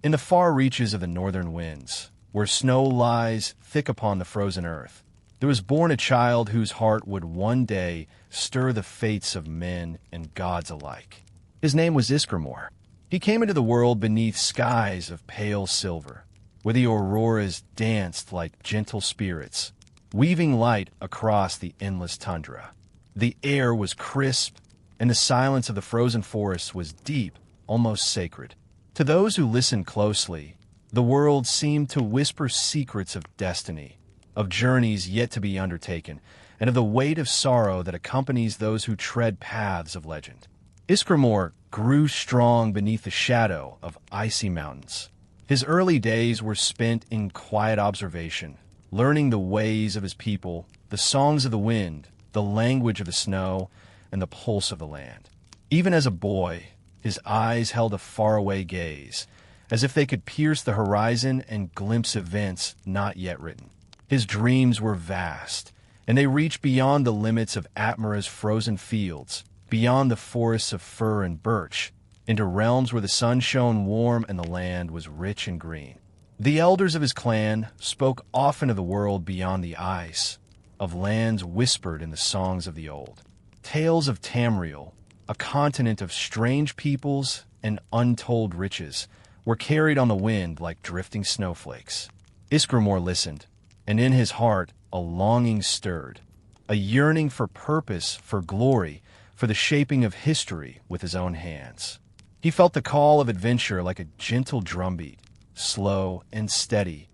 In the far reaches of the northern winds, where snow lies thick upon the frozen earth, there was born a child whose heart would one day stir the fates of men and gods alike. His name was Ysgramor. He came into the world beneath skies of pale silver, where the auroras danced like gentle spirits, weaving light across the endless tundra. The air was crisp, and the silence of the frozen forests was deep, almost sacred. To those who listened closely, the world seemed to whisper secrets of destiny, of journeys yet to be undertaken, and of the weight of sorrow that accompanies those who tread paths of legend. Ysgramor grew strong beneath the shadow of icy mountains. His early days were spent in quiet observation, learning the ways of his people, the songs of the wind, the language of the snow, and the pulse of the land. Even as a boy, his eyes held a faraway gaze, as if they could pierce the horizon and glimpse events not yet written. His dreams were vast, and they reached beyond the limits of Atmora's frozen fields, beyond the forests of fir and birch, into realms where the sun shone warm and the land was rich and green. The elders of his clan spoke often of the world beyond the ice, of lands whispered in the songs of the old. Tales of Tamriel, a continent of strange peoples and untold riches, were carried on the wind like drifting snowflakes. Ysgramor listened, and in his heart a longing stirred, a yearning for purpose, for glory, for the shaping of history with his own hands. He felt the call of adventure like a gentle drumbeat, slow and steady,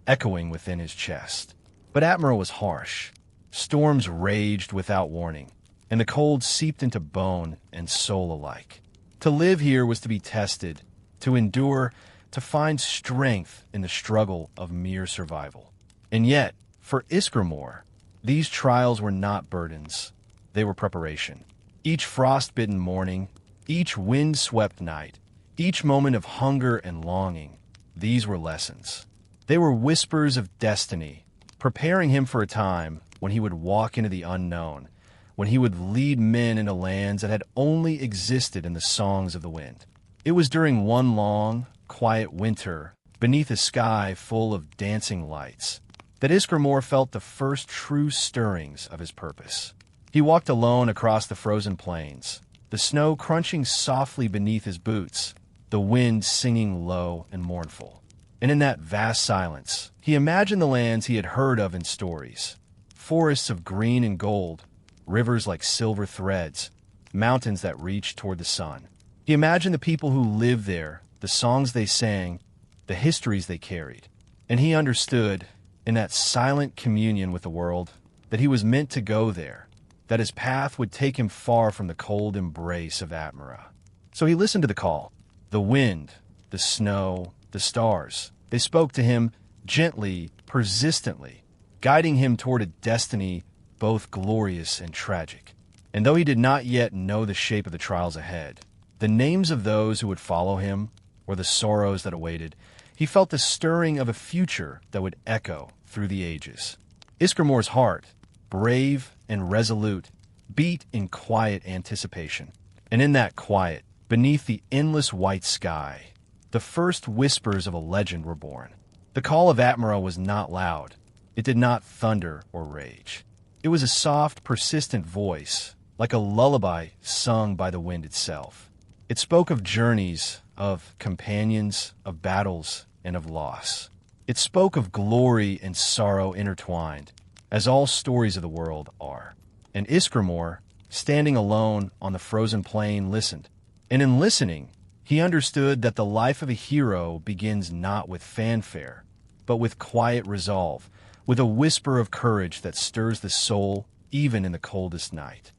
echoing within his chest. But Atmora was harsh. Storms raged without warning, and the cold seeped into bone and soul alike. To live here was to be tested, to endure, to find strength in the struggle of mere survival. And yet, for Ysgramor, these trials were not burdens. They were preparation. Each frost-bitten morning, each wind-swept night, each moment of hunger and longing, these were lessons. They were whispers of destiny, preparing him for a time when he would walk into the unknown, when he would lead men into lands that had only existed in the songs of the wind. It was during one long, quiet winter, beneath a sky full of dancing lights, that Ysgramor felt the first true stirrings of his purpose. He walked alone across the frozen plains, the snow crunching softly beneath his boots, the wind singing low and mournful. And in that vast silence, he imagined the lands he had heard of in stories, forests of green and gold, rivers like silver threads, mountains that reached toward the sun. He imagined the people who lived there, the songs they sang, the histories they carried. And he understood, in that silent communion with the world, that he was meant to go there, that his path would take him far from the cold embrace of Atmora. So he listened to the call. The wind, the snow, the stars. They spoke to him gently, persistently, guiding him toward a destiny both glorious and tragic. And though he did not yet know the shape of the trials ahead, the names of those who would follow him, or the sorrows that awaited, he felt the stirring of a future that would echo through the ages. Ysgramor's heart, brave and resolute, beat in quiet anticipation. And in that quiet, beneath the endless white sky, the first whispers of a legend were born. The call of Atmora was not loud. It did not thunder or rage. It was a soft, persistent voice, like a lullaby sung by the wind itself. It spoke of journeys, of companions, of battles, and of loss. It spoke of glory and sorrow intertwined, as all stories of the world are. And Ysgramor, standing alone on the frozen plain, listened. And in listening, he understood that the life of a hero begins not with fanfare, but with quiet resolve, with a whisper of courage that stirs the soul even in the coldest night.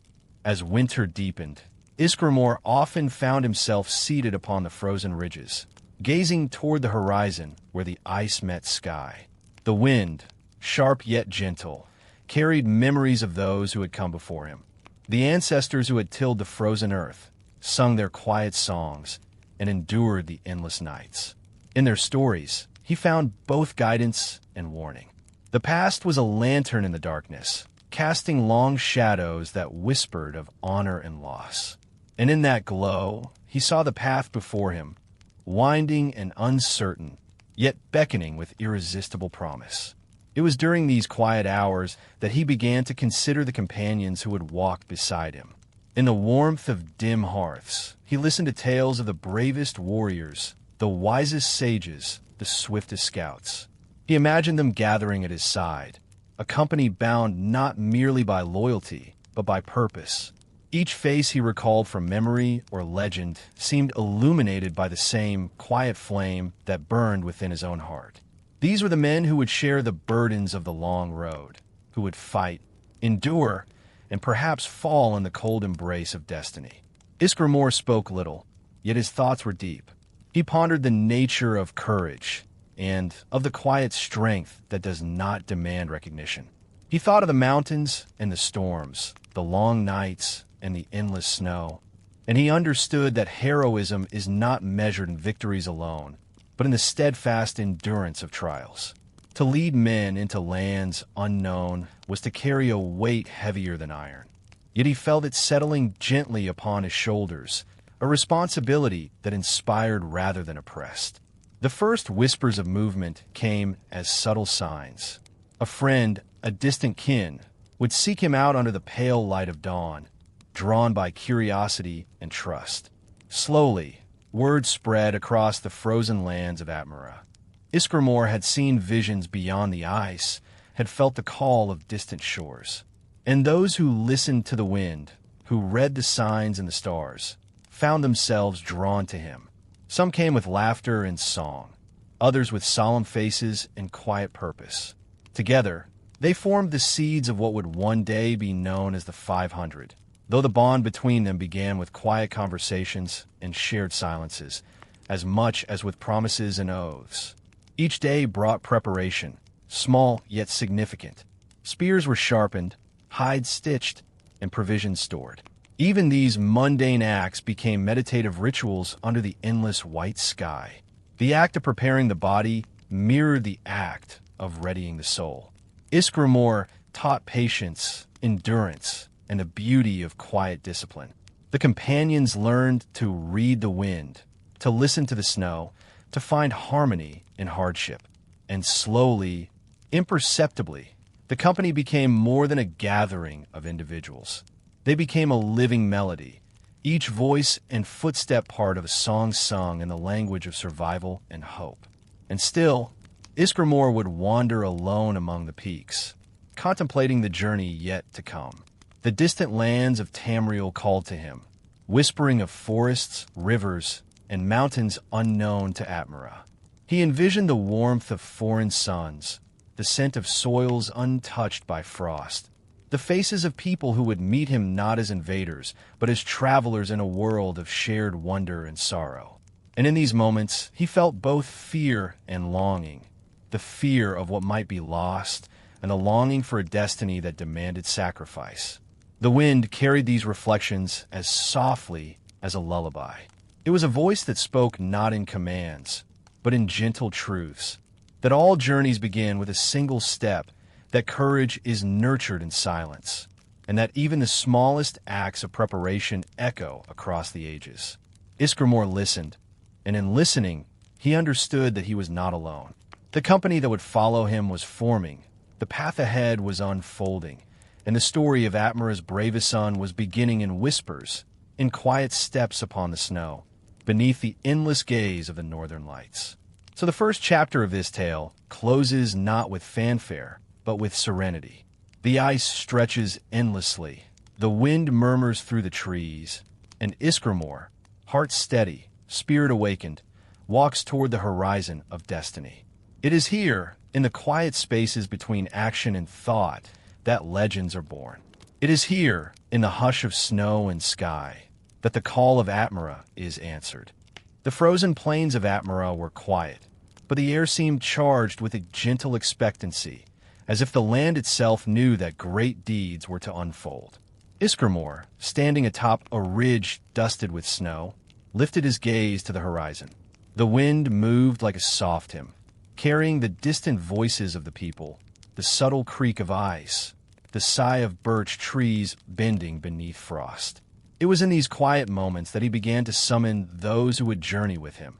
As winter deepened, Ysgramor often found himself seated upon the frozen ridges, gazing toward the horizon where the ice met sky. The wind, sharp yet gentle, carried memories of those who had come before him, the ancestors who had tilled the frozen earth, sung their quiet songs, and endured the endless nights. In their stories, he found both guidance and warning. The past was a lantern in the darkness, casting long shadows that whispered of honor and loss. And in that glow, he saw the path before him, winding and uncertain, yet beckoning with irresistible promise. It was during these quiet hours that he began to consider the companions who would walk beside him. In the warmth of dim hearths, he listened to tales of the bravest warriors, the wisest sages, the swiftest scouts. He imagined them gathering at his side, a company bound not merely by loyalty, but by purpose. Each face he recalled from memory or legend seemed illuminated by the same quiet flame that burned within his own heart. These were the men who would share the burdens of the long road, who would fight, endure, and perhaps fall in the cold embrace of destiny. Ysgramor spoke little, yet his thoughts were deep. He pondered the nature of courage and of the quiet strength that does not demand recognition. He thought of the mountains and the storms, the long nights and the endless snow, and he understood that heroism is not measured in victories alone, but in the steadfast endurance of trials. To lead men into lands unknown was to carry a weight heavier than iron. Yet he felt it settling gently upon his shoulders, a responsibility that inspired rather than oppressed. The first whispers of movement came as subtle signs. A friend, a distant kin, would seek him out under the pale light of dawn, drawn by curiosity and trust. Slowly, word spread across the frozen lands of Atmora. Ysgramor had seen visions beyond the ice, had felt the call of distant shores. And those who listened to the wind, who read the signs in the stars, found themselves drawn to him. Some came with laughter and song, others with solemn faces and quiet purpose. Together, they formed the seeds of what would one day be known as the 500, though the bond between them began with quiet conversations and shared silences, as much as with promises and oaths. Each day brought preparation, small yet significant. Spears were sharpened, hides stitched, and provisions stored. Even these mundane acts became meditative rituals under the endless white sky. The act of preparing the body mirrored the act of readying the soul. Ysgramor taught patience, endurance, and the beauty of quiet discipline. The companions learned to read the wind, to listen to the snow, to find harmony in hardship. And slowly, imperceptibly, the company became more than a gathering of individuals. They became a living melody, each voice and footstep part of a song sung in the language of survival and hope. And still, Ysgramor would wander alone among the peaks, contemplating the journey yet to come. The distant lands of Tamriel called to him, whispering of forests, rivers, and mountains unknown to Atmora. He envisioned the warmth of foreign suns, the scent of soils untouched by frost, the faces of people who would meet him not as invaders, but as travelers in a world of shared wonder and sorrow. And in these moments, he felt both fear and longing, the fear of what might be lost, and the longing for a destiny that demanded sacrifice. The wind carried these reflections as softly as a lullaby. It was a voice that spoke not in commands, but in gentle truths, that all journeys begin with a single step, that courage is nurtured in silence, and that even the smallest acts of preparation echo across the ages. Ysgramor listened, and in listening, he understood that he was not alone. The company that would follow him was forming, the path ahead was unfolding, and the story of Atmora's bravest son was beginning in whispers, in quiet steps upon the snow, beneath the endless gaze of the northern lights. So the first chapter of this tale closes not with fanfare, but with serenity. The ice stretches endlessly, the wind murmurs through the trees, and Ysgramor, heart steady, spirit awakened, walks toward the horizon of destiny. It is here, in the quiet spaces between action and thought, that legends are born. It is here, in the hush of snow and sky, that the call of Atmora is answered. The frozen plains of Atmora were quiet, but the air seemed charged with a gentle expectancy, as if the land itself knew that great deeds were to unfold. Ysgramor, standing atop a ridge dusted with snow, lifted his gaze to the horizon. The wind moved like a soft hymn, carrying the distant voices of the people, the subtle creak of ice, the sigh of birch trees bending beneath frost. It was in these quiet moments that he began to summon those who would journey with him,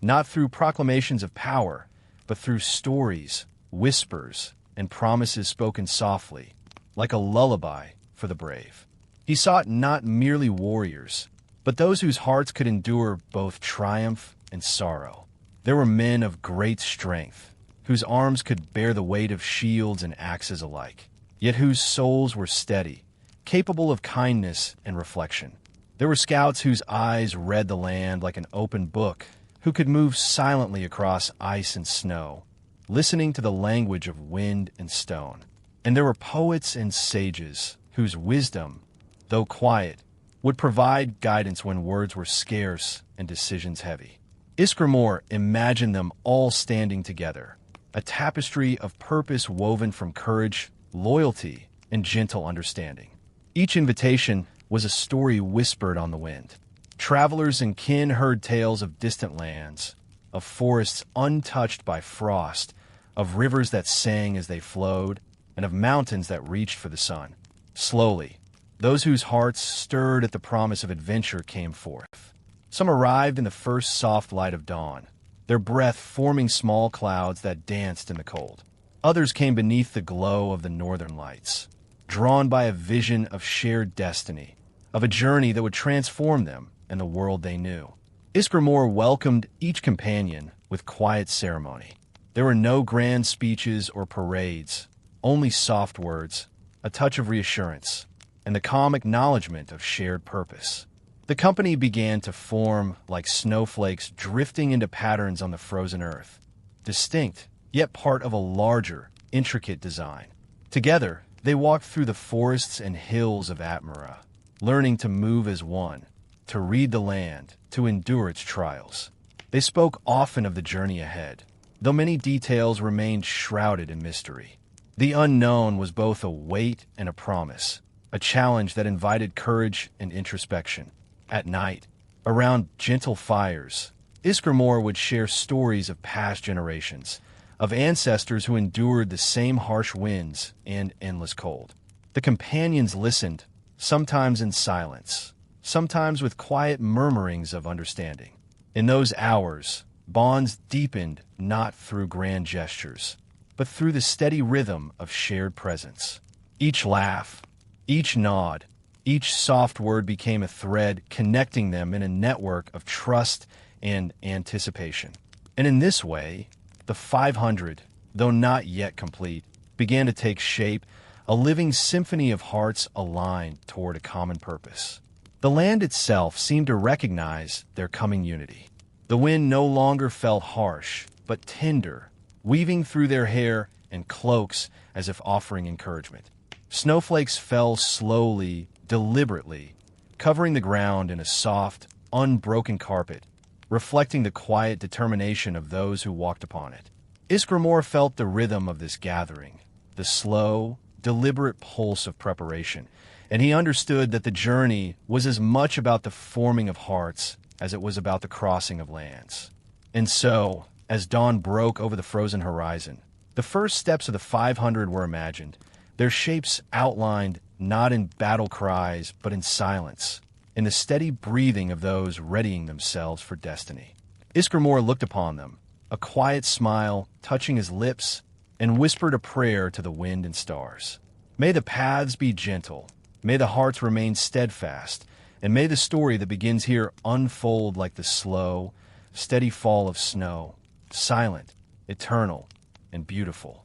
not through proclamations of power, but through stories, whispers, and promises spoken softly, like a lullaby for the brave. He sought not merely warriors, but those whose hearts could endure both triumph and sorrow. There were men of great strength, whose arms could bear the weight of shields and axes alike, yet whose souls were steady, capable of kindness and reflection. There were scouts whose eyes read the land like an open book, who could move silently across ice and snow, listening to the language of wind and stone. And there were poets and sages whose wisdom, though quiet, would provide guidance when words were scarce and decisions heavy. Ysgramor imagined them all standing together, a tapestry of purpose woven from courage, loyalty, and gentle understanding. Each invitation was a story whispered on the wind. Travelers and kin heard tales of distant lands, of forests untouched by frost, of rivers that sang as they flowed, and of mountains that reached for the sun. Slowly, those whose hearts stirred at the promise of adventure came forth. Some arrived in the first soft light of dawn, their breath forming small clouds that danced in the cold. Others came beneath the glow of the northern lights, drawn by a vision of shared destiny, of a journey that would transform them and the world they knew. Ysgramor welcomed each companion with quiet ceremony. There were no grand speeches or parades, only soft words, a touch of reassurance, and the calm acknowledgement of shared purpose. The company began to form like snowflakes drifting into patterns on the frozen earth, distinct, yet part of a larger, intricate design. Together, they walked through the forests and hills of Atmora, learning to move as one, to read the land, to endure its trials. They spoke often of the journey ahead, though many details remained shrouded in mystery. The unknown was both a weight and a promise, a challenge that invited courage and introspection. At night, around gentle fires, Ysgramor would share stories of past generations, of ancestors who endured the same harsh winds and endless cold. The companions listened, sometimes in silence, sometimes with quiet murmurings of understanding. In those hours, bonds deepened not through grand gestures, but through the steady rhythm of shared presence. Each laugh, each nod, each soft word became a thread connecting them in a network of trust and anticipation. And in this way, the 500, though not yet complete, began to take shape, a living symphony of hearts aligned toward a common purpose. The land itself seemed to recognize their coming unity. The wind no longer felt harsh, but tender, weaving through their hair and cloaks as if offering encouragement. Snowflakes fell slowly, deliberately, covering the ground in a soft, unbroken carpet, reflecting the quiet determination of those who walked upon it. Ysgramor felt the rhythm of this gathering, the slow, deliberate pulse of preparation, and he understood that the journey was as much about the forming of hearts as it was about the crossing of lands. And so, as dawn broke over the frozen horizon, the first steps of the 500 were imagined, their shapes outlined not in battle cries, but in silence, in the steady breathing of those readying themselves for destiny. Ysgramor looked upon them, a quiet smile touching his lips, and whispered a prayer to the wind and stars. May the paths be gentle, may the hearts remain steadfast, and may the story that begins here unfold like the slow, steady fall of snow, silent, eternal, and beautiful.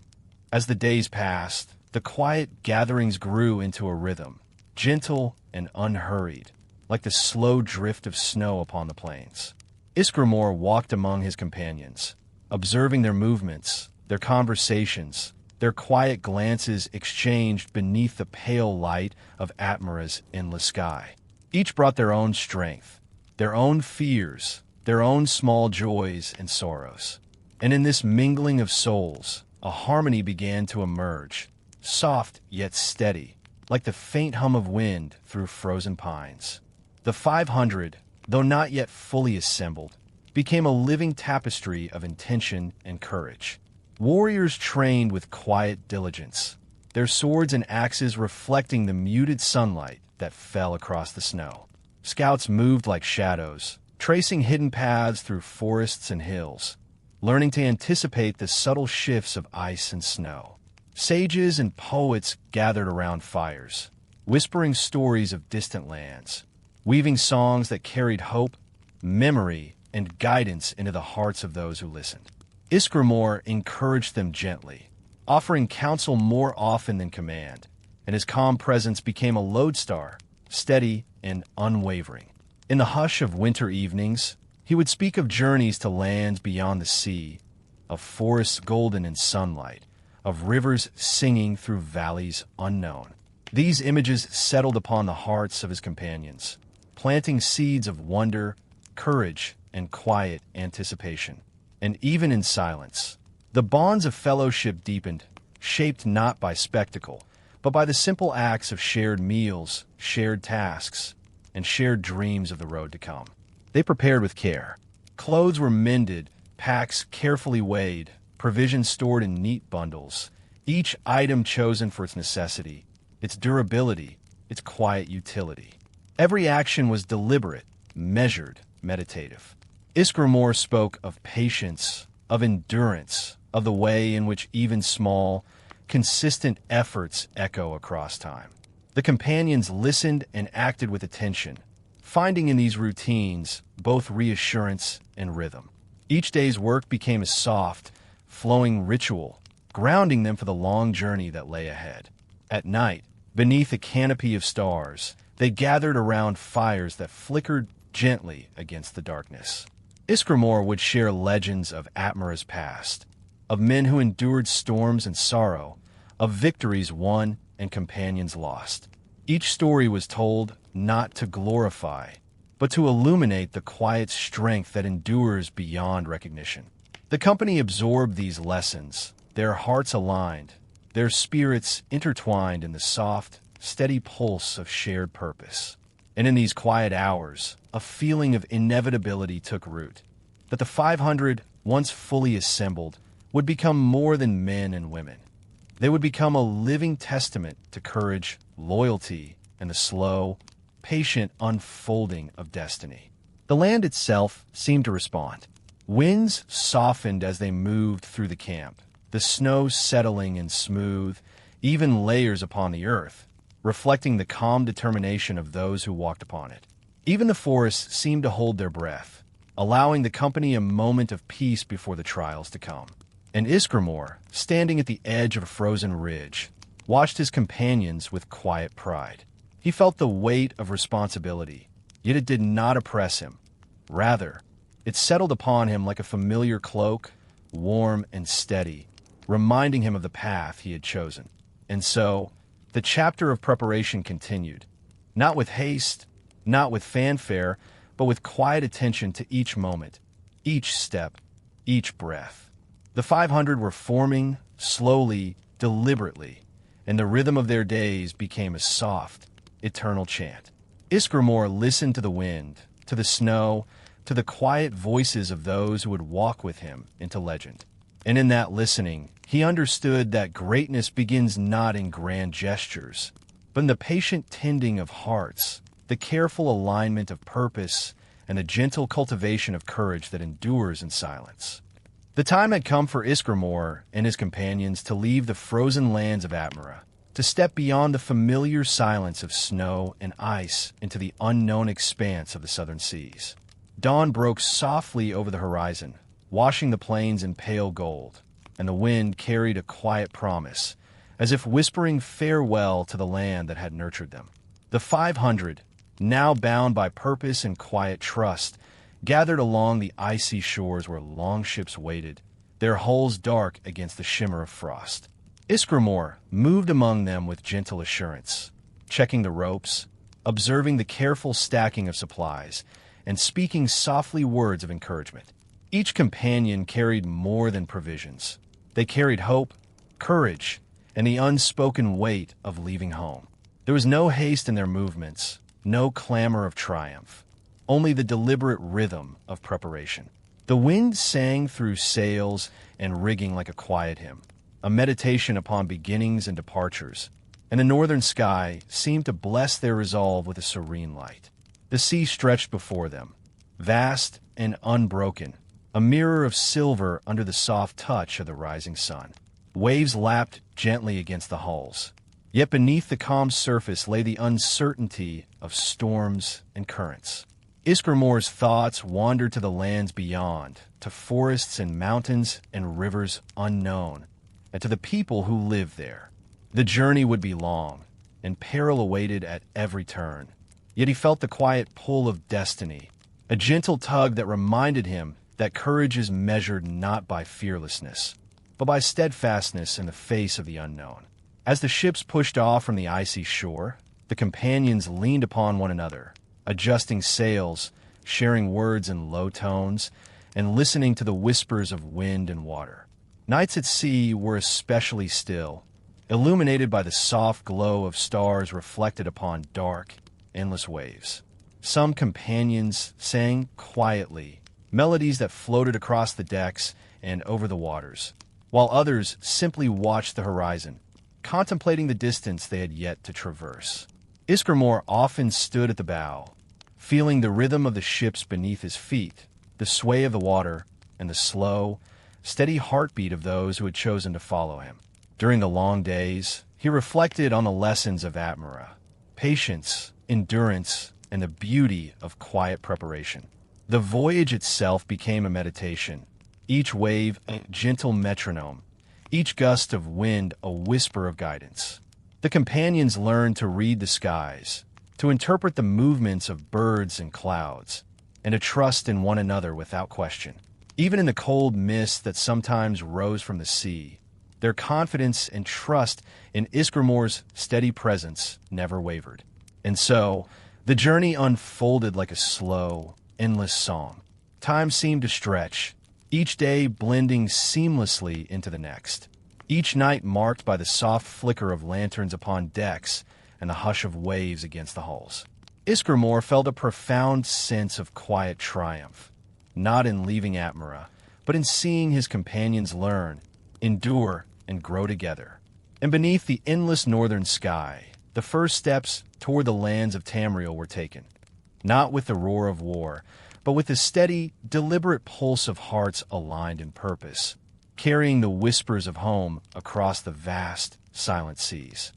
As the days passed, the quiet gatherings grew into a rhythm, gentle and unhurried, like the slow drift of snow upon the plains. Ysgramor walked among his companions, observing their movements, their conversations, their quiet glances exchanged beneath the pale light of Atmora's endless sky. Each brought their own strength, their own fears, their own small joys and sorrows. And in this mingling of souls, a harmony began to emerge, soft yet steady, like the faint hum of wind through frozen pines. The 500, though not yet fully assembled, became a living tapestry of intention and courage. Warriors trained with quiet diligence, their swords and axes reflecting the muted sunlight that fell across the snow. Scouts moved like shadows, tracing hidden paths through forests and hills, learning to anticipate the subtle shifts of ice and snow. Sages and poets gathered around fires, whispering stories of distant lands, weaving songs that carried hope, memory, and guidance into the hearts of those who listened. Ysgramor encouraged them gently, offering counsel more often than command, and his calm presence became a lodestar, steady and unwavering. In the hush of winter evenings, he would speak of journeys to lands beyond the sea, of forests golden in sunlight, of rivers singing through valleys unknown. These images settled upon the hearts of his companions, planting seeds of wonder, courage, and quiet anticipation. And even in silence, the bonds of fellowship deepened, shaped not by spectacle, but by the simple acts of shared meals, shared tasks, and shared dreams of the road to come. They prepared with care. Clothes were mended, packs carefully weighed, provisions stored in neat bundles, each item chosen for its necessity, its durability, its quiet utility. Every action was deliberate, measured, meditative. Ysgramor spoke of patience, of endurance, of the way in which even small, consistent efforts echo across time. The companions listened and acted with attention, finding in these routines both reassurance and rhythm. Each day's work became a soft, flowing ritual, grounding them for the long journey that lay ahead. At night, beneath a canopy of stars, they gathered around fires that flickered gently against the darkness. Ysgramor would share legends of Atmora's past, of men who endured storms and sorrow, of victories won and companions lost. Each story was told not to glorify, but to illuminate the quiet strength that endures beyond recognition. The company absorbed these lessons, their hearts aligned, their spirits intertwined in the soft, steady pulse of shared purpose. And in these quiet hours, a feeling of inevitability took root, that the 500, once fully assembled, would become more than men and women. They would become a living testament to courage, loyalty, and the slow, patient unfolding of destiny. The land itself seemed to respond. Winds softened as they moved through the camp, the snow settling in smooth, even layers upon the earth, reflecting the calm determination of those who walked upon it. Even the forests seemed to hold their breath, allowing the company a moment of peace before the trials to come. And Ysgramor, standing at the edge of a frozen ridge, watched his companions with quiet pride. He felt the weight of responsibility, yet it did not oppress him. Rather, it settled upon him like a familiar cloak, warm and steady, reminding him of the path he had chosen. And so, the chapter of preparation continued, not with haste, not with fanfare, but with quiet attention to each moment, each step, each breath. The 500 were forming, slowly, deliberately, and the rhythm of their days became a soft, eternal chant. Ysgramor listened to the wind, to the snow, to the quiet voices of those who would walk with him into legend. And in that listening, he understood that greatness begins not in grand gestures, but in the patient tending of hearts, the careful alignment of purpose, and the gentle cultivation of courage that endures in silence. The time had come for Ysgramor and his companions to leave the frozen lands of Atmora, to step beyond the familiar silence of snow and ice into the unknown expanse of the southern seas. Dawn broke softly over the horizon, washing the plains in pale gold, and the wind carried a quiet promise, as if whispering farewell to the land that had nurtured them. The 500, now bound by purpose and quiet trust, gathered along the icy shores where long ships waited, their hulls dark against the shimmer of frost. Ysgramor moved among them with gentle assurance, checking the ropes, observing the careful stacking of supplies, and speaking softly words of encouragement. Each companion carried more than provisions. They carried hope, courage, and the unspoken weight of leaving home. There was no haste in their movements, no clamor of triumph, only the deliberate rhythm of preparation. The wind sang through sails and rigging like a quiet hymn, a meditation upon beginnings and departures, and the northern sky seemed to bless their resolve with a serene light. The sea stretched before them, vast and unbroken, a mirror of silver under the soft touch of the rising sun. Waves lapped gently against the hulls, yet beneath the calm surface lay the uncertainty of storms and currents. Ysgramor's thoughts wandered to the lands beyond, to forests and mountains and rivers unknown, and to the people who lived there. The journey would be long, and peril awaited at every turn. Yet he felt the quiet pull of destiny, a gentle tug that reminded him that courage is measured not by fearlessness, but by steadfastness in the face of the unknown. As the ships pushed off from the icy shore, the companions leaned upon one another, adjusting sails, sharing words in low tones, and listening to the whispers of wind and water. Nights at sea were especially still, illuminated by the soft glow of stars reflected upon dark, endless waves. Some companions sang quietly, melodies that floated across the decks and over the waters, while others simply watched the horizon, contemplating the distance they had yet to traverse. Ysgramor often stood at the bow, feeling the rhythm of the ships beneath his feet, the sway of the water, and the slow, steady heartbeat of those who had chosen to follow him. During the long days, he reflected on the lessons of Atmora: patience, endurance, and the beauty of quiet preparation. The voyage itself became a meditation, each wave a gentle metronome, each gust of wind a whisper of guidance. The companions learned to read the skies, to interpret the movements of birds and clouds, and to trust in one another without question. Even in the cold mist that sometimes rose from the sea, their confidence and trust in Ysgramor's steady presence never wavered. And so, the journey unfolded like a slow, endless song. Time seemed to stretch, each day blending seamlessly into the next. Each night marked by the soft flicker of lanterns upon decks and the hush of waves against the hulls. Ysgramor felt a profound sense of quiet triumph, not in leaving Atmora, but in seeing his companions learn, endure, and grow together. And beneath the endless northern sky, the first steps toward the lands of Tamriel were taken, not with the roar of war, but with the steady, deliberate pulse of hearts aligned in purpose, carrying the whispers of home across the vast, silent seas.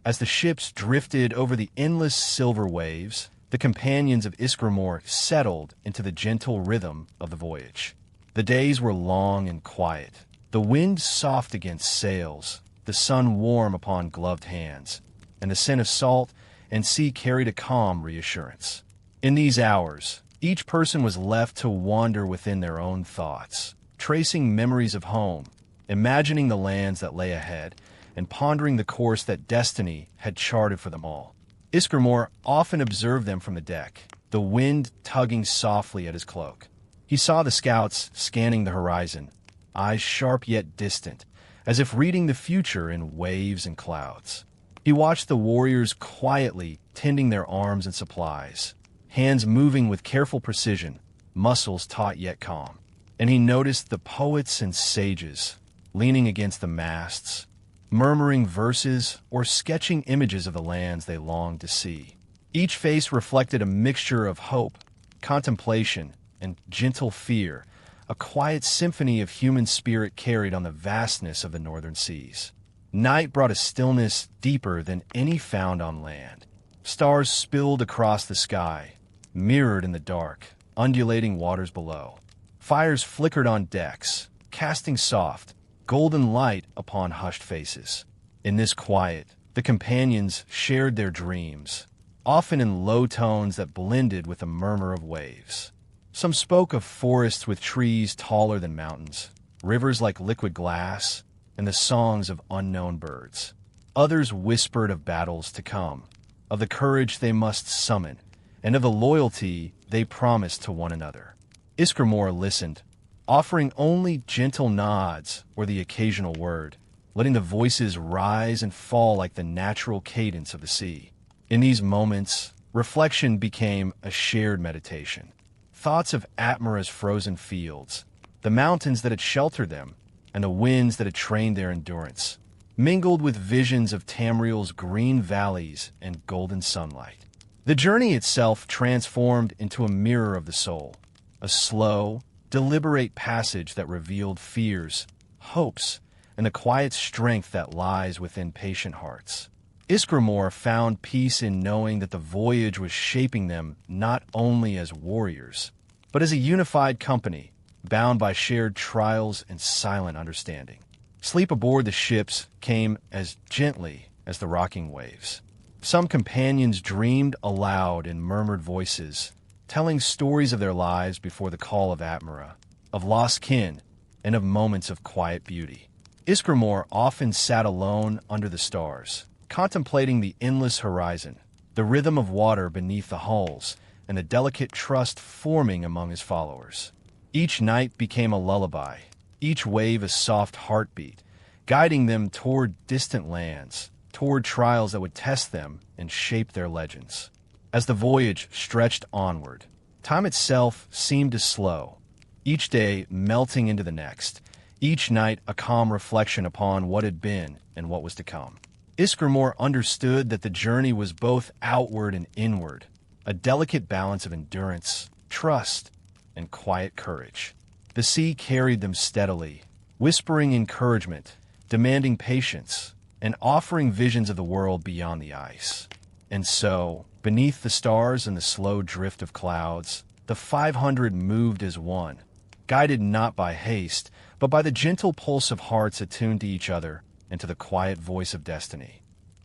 As the ships drifted over the endless silver waves, the companions of Ysgramor settled into the gentle rhythm of the voyage. The days were long and quiet, the wind soft against sails, the sun warm upon gloved hands, and the scent of salt and sea carried a calm reassurance. In these hours, each person was left to wander within their own thoughts, tracing memories of home, imagining the lands that lay ahead, and pondering the course that destiny had charted for them all. Ysgramor often observed them from the deck, the wind tugging softly at his cloak. He saw the scouts scanning the horizon, eyes sharp yet distant, as if reading the future in waves and clouds. He watched the warriors quietly tending their arms and supplies, hands moving with careful precision, muscles taut yet calm. And he noticed the poets and sages leaning against the masts, murmuring verses or sketching images of the lands they longed to see. Each face reflected a mixture of hope, contemplation, and gentle fear, a quiet symphony of human spirit carried on the vastness of the northern seas. Night brought a stillness deeper than any found on land. Stars spilled across the sky, mirrored in the dark, undulating waters below. Fires flickered on decks, casting soft, golden light upon hushed faces. In this quiet, the companions shared their dreams, often in low tones that blended with the murmur of waves. Some spoke of forests with trees taller than mountains, rivers like liquid glass, and the songs of unknown birds. Others whispered of battles to come, of the courage they must summon, and of the loyalty they promised to one another. Ysgramor listened, offering only gentle nods or the occasional word, letting the voices rise and fall like the natural cadence of the sea. In these moments, reflection became a shared meditation. Thoughts of Atmora's frozen fields, the mountains that had sheltered them, and the winds that had trained their endurance, mingled with visions of Tamriel's green valleys and golden sunlight. The journey itself transformed into a mirror of the soul, a slow, deliberate passage that revealed fears, hopes, and the quiet strength that lies within patient hearts. Ysgramor found peace in knowing that the voyage was shaping them not only as warriors, but as a unified company, bound by shared trials and silent understanding. Sleep aboard the ships came as gently as the rocking waves. Some companions dreamed aloud in murmured voices, telling stories of their lives before the call of Atmora, of lost kin, and of moments of quiet beauty. Ysgramor often sat alone under the stars, contemplating the endless horizon, the rhythm of water beneath the hulls, and the delicate trust forming among his followers. Each night became a lullaby, each wave a soft heartbeat, guiding them toward distant lands, toward trials that would test them and shape their legends. As the voyage stretched onward, time itself seemed to slow, each day melting into the next, each night a calm reflection upon what had been and what was to come. Ysgramor understood that the journey was both outward and inward, a delicate balance of endurance, trust, and quiet courage. The sea carried them steadily, whispering encouragement, demanding patience, and offering visions of the world beyond the ice. And so, beneath the stars and the slow drift of clouds, the 500 moved as one, guided not by haste, but by the gentle pulse of hearts attuned to each other and to the quiet voice of destiny.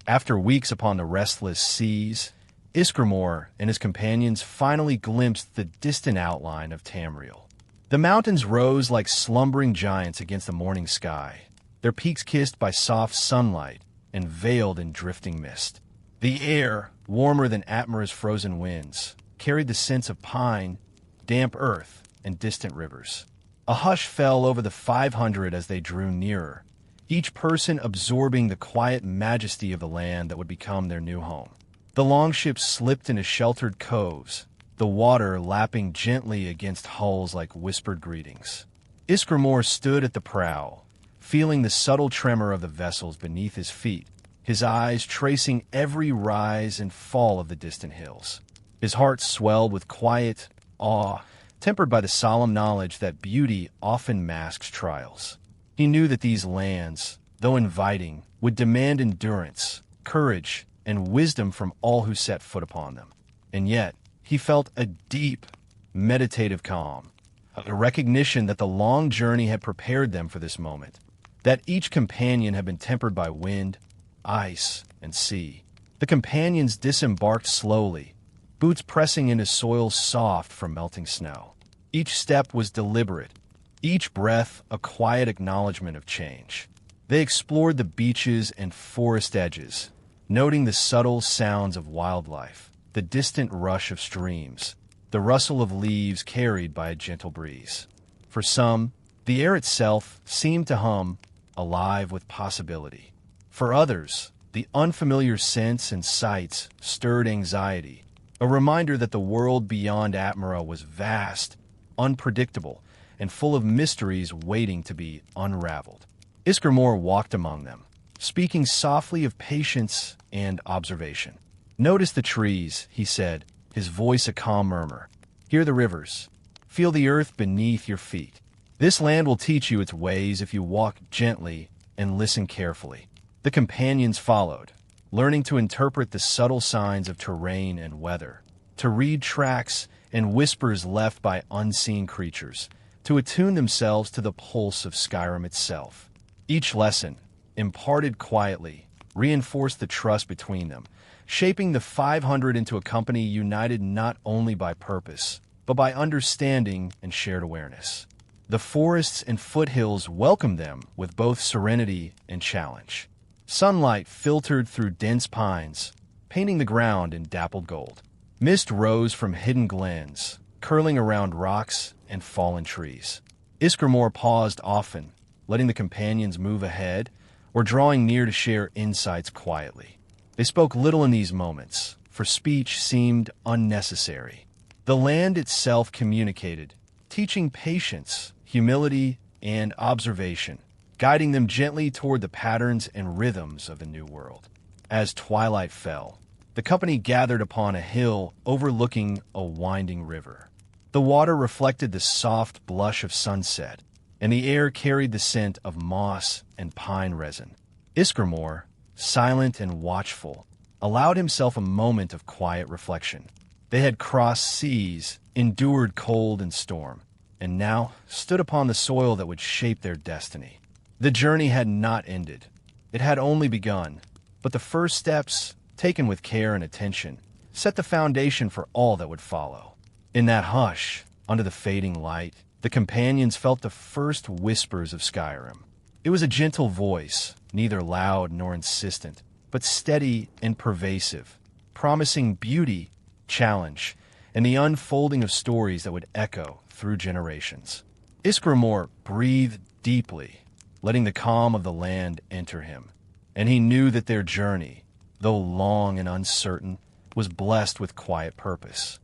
After weeks upon the restless seas, Ysgramor and his companions finally glimpsed the distant outline of Tamriel. The mountains rose like slumbering giants against the morning sky, their peaks kissed by soft sunlight and veiled in drifting mist. The air, warmer than Atmora's frozen winds, carried the scents of pine, damp earth, and distant rivers. A hush fell over the 500 as they drew nearer, each person absorbing the quiet majesty of the land that would become their new home. The longship slipped into sheltered coves, the water lapping gently against hulls like whispered greetings. Ysgramor stood at the prow, feeling the subtle tremor of the vessels beneath his feet, his eyes tracing every rise and fall of the distant hills. His heart swelled with quiet awe, tempered by the solemn knowledge that beauty often masks trials. He knew that these lands, though inviting, would demand endurance, courage, and wisdom from all who set foot upon them. And yet, he felt a deep, meditative calm, a recognition that the long journey had prepared them for this moment, that each companion had been tempered by wind, ice, and sea. The companions disembarked slowly, boots pressing into soil soft from melting snow. Each step was deliberate, each breath a quiet acknowledgement of change. They explored the beaches and forest edges, noting the subtle sounds of wildlife, the distant rush of streams, the rustle of leaves carried by a gentle breeze. For some, the air itself seemed to hum, alive with possibility. For others, the unfamiliar scents and sights stirred anxiety, a reminder that the world beyond Atmora was vast, unpredictable, and full of mysteries waiting to be unraveled. Ysgramor walked among them, speaking softly of patience and observation. "Notice the trees," he said, his voice a calm murmur. "Hear the rivers. Feel the earth beneath your feet. This land will teach you its ways if you walk gently and listen carefully." The companions followed, learning to interpret the subtle signs of terrain and weather, to read tracks and whispers left by unseen creatures, to attune themselves to the pulse of Skyrim itself. Each lesson, imparted quietly, reinforced the trust between them, shaping the 500 into a company united not only by purpose, but by understanding and shared awareness. The forests and foothills welcomed them with both serenity and challenge. Sunlight filtered through dense pines, painting the ground in dappled gold. Mist rose from hidden glens, curling around rocks and fallen trees. Ysgramor paused often, letting the companions move ahead or drawing near to share insights quietly. They spoke little in these moments, for speech seemed unnecessary. The land itself communicated, teaching patience, humility, and observation, guiding them gently toward the patterns and rhythms of the new world. As twilight fell, the company gathered upon a hill overlooking a winding river. The water reflected the soft blush of sunset, and the air carried the scent of moss and pine resin. Ysgramor, silent and watchful, allowed himself a moment of quiet reflection. They had crossed seas, endured cold and storm, and now stood upon the soil that would shape their destiny. The journey had not ended. It had only begun, but the first steps, taken with care and attention, set the foundation for all that would follow. In that hush, under the fading light, the companions felt the first whispers of Skyrim. It was a gentle voice, neither loud nor insistent, but steady and pervasive, promising beauty, challenge, and the unfolding of stories that would echo through generations. Ysgramor breathed deeply, letting the calm of the land enter him, and he knew that their journey, though long and uncertain, was blessed with quiet purpose.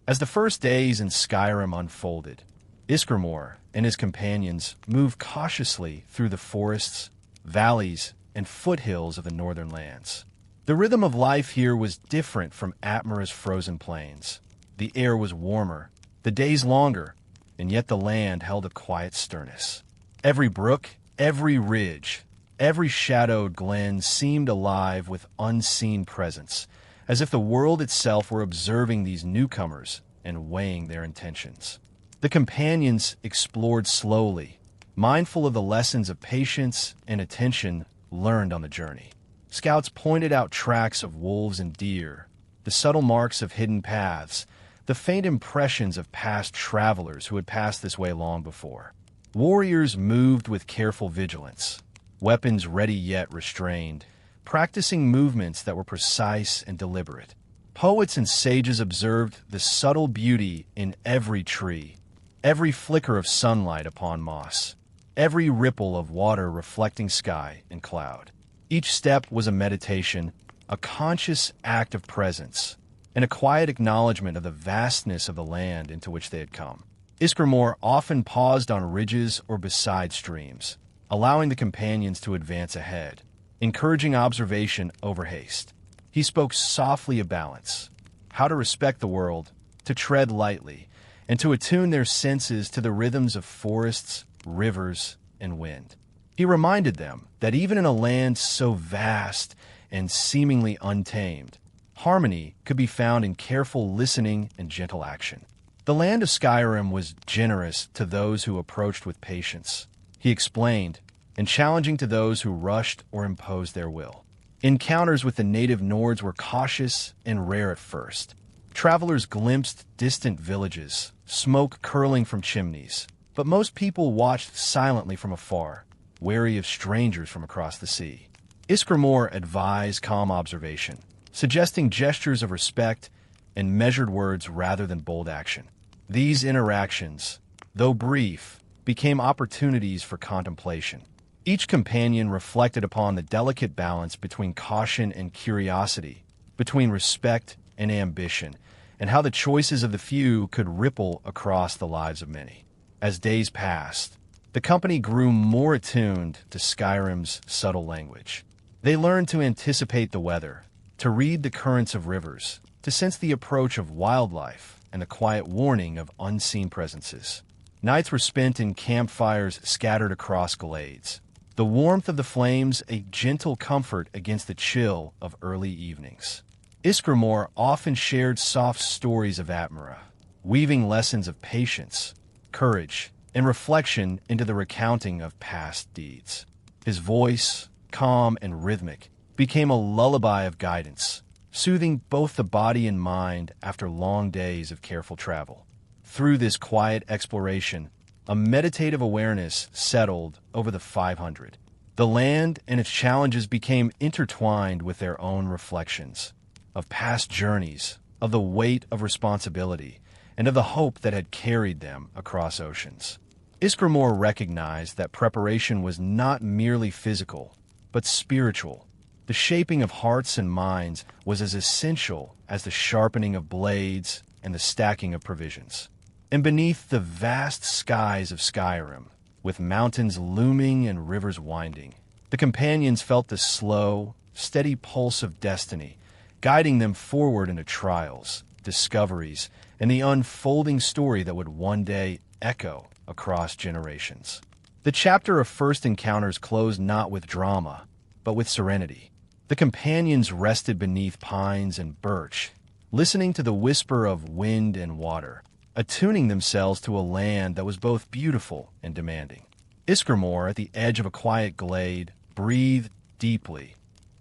As the first days in Skyrim unfolded, Ysgramor and his companions moved cautiously through the forests, valleys, and foothills of the northern lands. The rhythm of life here was different from Atmora's frozen plains. The air was warmer, the days longer, and yet the land held a quiet sternness. Every brook, every ridge, every shadowed glen seemed alive with unseen presence, as if the world itself were observing these newcomers and weighing their intentions. The companions explored slowly, mindful of the lessons of patience and attention learned on the journey. Scouts pointed out tracks of wolves and deer, the subtle marks of hidden paths, the faint impressions of past travelers who had passed this way long before. Warriors moved with careful vigilance, weapons ready yet restrained, practicing movements that were precise and deliberate. Poets and sages observed the subtle beauty in every tree, every flicker of sunlight upon moss, every ripple of water reflecting sky and cloud. Each step was a meditation, a conscious act of presence, and a quiet acknowledgement of the vastness of the land into which they had come. Ysgramor often paused on ridges or beside streams, allowing the companions to advance ahead, encouraging observation over haste. He spoke softly of balance, how to respect the world, to tread lightly, and to attune their senses to the rhythms of forests, rivers, and wind. He reminded them that even in a land so vast and seemingly untamed, harmony could be found in careful listening and gentle action. The land of Skyrim was generous to those who approached with patience, he explained, and challenging to those who rushed or imposed their will. Encounters with the native Nords were cautious and rare at first. Travelers glimpsed distant villages, smoke curling from chimneys, but most people watched silently from afar, wary of strangers from across the sea. Ysgramor advised calm observation, suggesting gestures of respect and measured words rather than bold action. These interactions, though brief, became opportunities for contemplation. Each companion reflected upon the delicate balance between caution and curiosity, between respect and ambition, and how the choices of the few could ripple across the lives of many. As days passed, the company grew more attuned to Skyrim's subtle language. They learned to anticipate the weather, to read the currents of rivers, to sense the approach of wildlife and the quiet warning of unseen presences. Nights were spent in campfires scattered across glades, the warmth of the flames a gentle comfort against the chill of early evenings. Ysgramor often shared soft stories of Atmora, weaving lessons of patience, courage, and reflection into the recounting of past deeds. His voice, calm and rhythmic, became a lullaby of guidance, soothing both the body and mind after long days of careful travel. Through this quiet exploration, a meditative awareness settled over the 500. The land and its challenges became intertwined with their own reflections of past journeys, of the weight of responsibility, and of the hope that had carried them across oceans. Ysgramor recognized that preparation was not merely physical, but spiritual. The shaping of hearts and minds was as essential as the sharpening of blades and the stacking of provisions. And beneath the vast skies of Skyrim, with mountains looming and rivers winding, the companions felt the slow, steady pulse of destiny, guiding them forward into trials, discoveries, and the unfolding story that would one day echo across generations. The chapter of first encounters closed not with drama, but with serenity. The companions rested beneath pines and birch, listening to the whisper of wind and water, attuning themselves to a land that was both beautiful and demanding. Ysgramor, at the edge of a quiet glade, breathed deeply,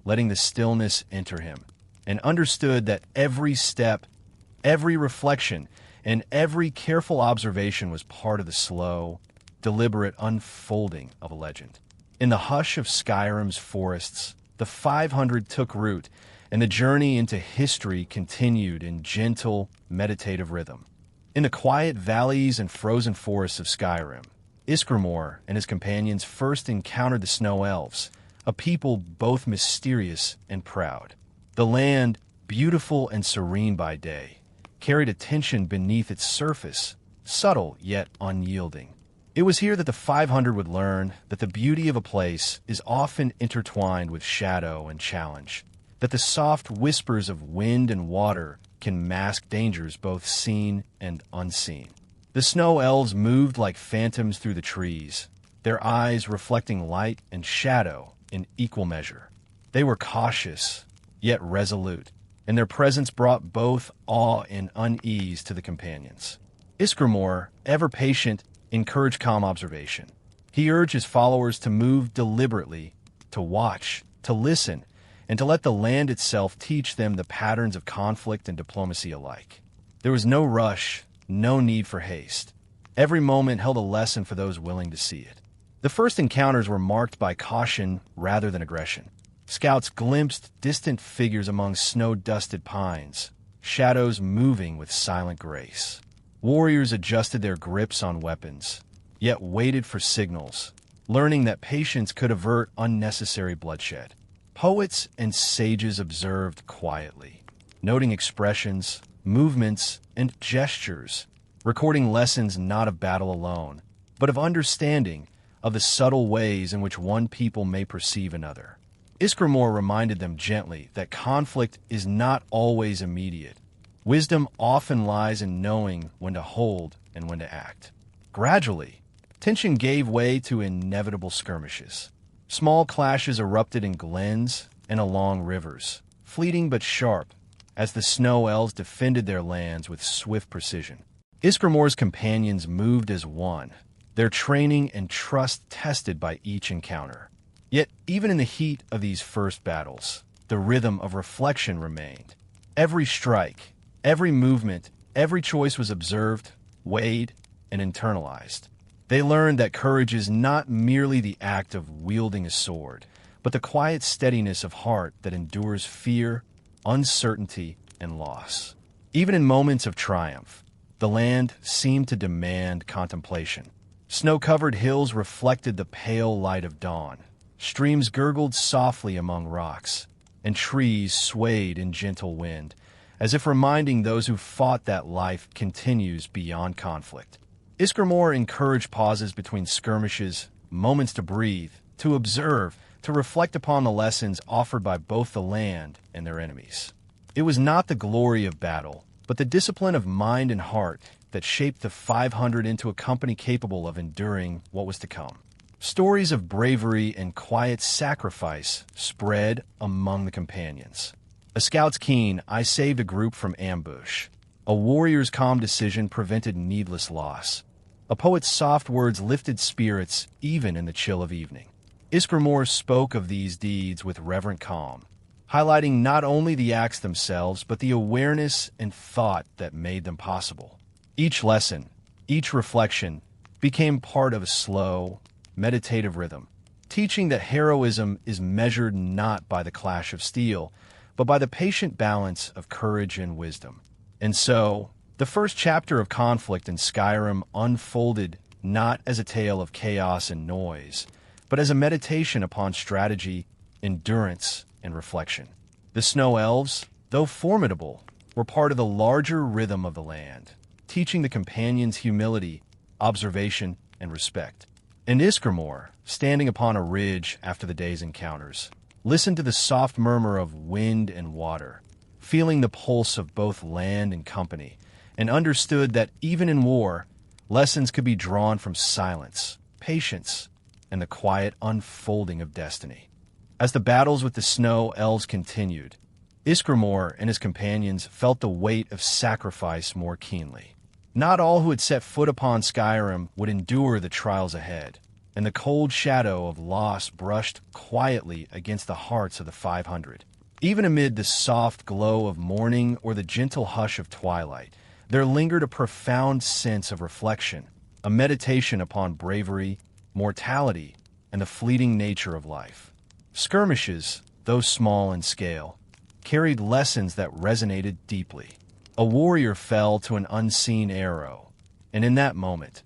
letting the stillness enter him, and understood that every step, every reflection, and every careful observation was part of the slow, deliberate unfolding of a legend. In the hush of Skyrim's forests, the 500 took root, and the journey into history continued in gentle, meditative rhythm. In the quiet valleys and frozen forests of Skyrim, Ysgramor and his companions first encountered the Snow Elves, a people both mysterious and proud. The land, beautiful and serene by day, carried a tension beneath its surface, subtle yet unyielding. It was here that the 500 would learn that the beauty of a place is often intertwined with shadow and challenge, that the soft whispers of wind and water can mask dangers both seen and unseen. The Snow Elves moved like phantoms through the trees, their eyes reflecting light and shadow in equal measure. They were cautious, yet resolute, and their presence brought both awe and unease to the companions. Ysgramor, ever patient, encouraged calm observation. He urged his followers to move deliberately, to watch, to listen, and to let the land itself teach them the patterns of conflict and diplomacy alike. There was no rush, no need for haste. Every moment held a lesson for those willing to see it. The first encounters were marked by caution rather than aggression. Scouts glimpsed distant figures among snow-dusted pines, shadows moving with silent grace. Warriors adjusted their grips on weapons, yet waited for signals, learning that patience could avert unnecessary bloodshed. Poets and sages observed quietly, noting expressions, movements, and gestures, recording lessons not of battle alone, but of understanding, of the subtle ways in which one people may perceive another. Ysgramor reminded them gently that conflict is not always immediate. Wisdom often lies in knowing when to hold and when to act. Gradually, tension gave way to inevitable skirmishes. Small clashes erupted in glens and along rivers, fleeting but sharp, as the Snow Elves defended their lands with swift precision. Ysgramor's companions moved as one, their training and trust tested by each encounter. Yet, even in the heat of these first battles, the rhythm of reflection remained. Every strike, every movement, every choice was observed, weighed, and internalized. They learned that courage is not merely the act of wielding a sword, but the quiet steadiness of heart that endures fear, uncertainty, and loss. Even in moments of triumph, the land seemed to demand contemplation. Snow-covered hills reflected the pale light of dawn. Streams gurgled softly among rocks, and trees swayed in gentle wind, as if reminding those who fought that life continues beyond conflict. Ysgramor encouraged pauses between skirmishes, moments to breathe, to observe, to reflect upon the lessons offered by both the land and their enemies. It was not the glory of battle, but the discipline of mind and heart that shaped the 500 into a company capable of enduring what was to come. Stories of bravery and quiet sacrifice spread among the companions. A scout's keen "I saved a group from ambush." A warrior's calm decision prevented needless loss. A poet's soft words lifted spirits even in the chill of evening. Ysgramor spoke of these deeds with reverent calm, highlighting not only the acts themselves, but the awareness and thought that made them possible. Each lesson, each reflection, became part of a slow, meditative rhythm, teaching that heroism is measured not by the clash of steel, but by the patient balance of courage and wisdom. And so, the first chapter of conflict in Skyrim unfolded not as a tale of chaos and noise, but as a meditation upon strategy, endurance, and reflection. The Snow Elves, though formidable, were part of the larger rhythm of the land, teaching the companions humility, observation, and respect. And Ysgramor, standing upon a ridge after the day's encounters, listened to the soft murmur of wind and water, feeling the pulse of both land and company, and understood that even in war, lessons could be drawn from silence, patience, and the quiet unfolding of destiny. As the battles with the Snow Elves continued, Ysgramor and his companions felt the weight of sacrifice more keenly. Not all who had set foot upon Skyrim would endure the trials ahead, and the cold shadow of loss brushed quietly against the hearts of the 500. Even amid the soft glow of morning or the gentle hush of twilight, there lingered a profound sense of reflection, a meditation upon bravery, mortality, and the fleeting nature of life. Skirmishes, though small in scale, carried lessons that resonated deeply. A warrior fell to an unseen arrow, and in that moment,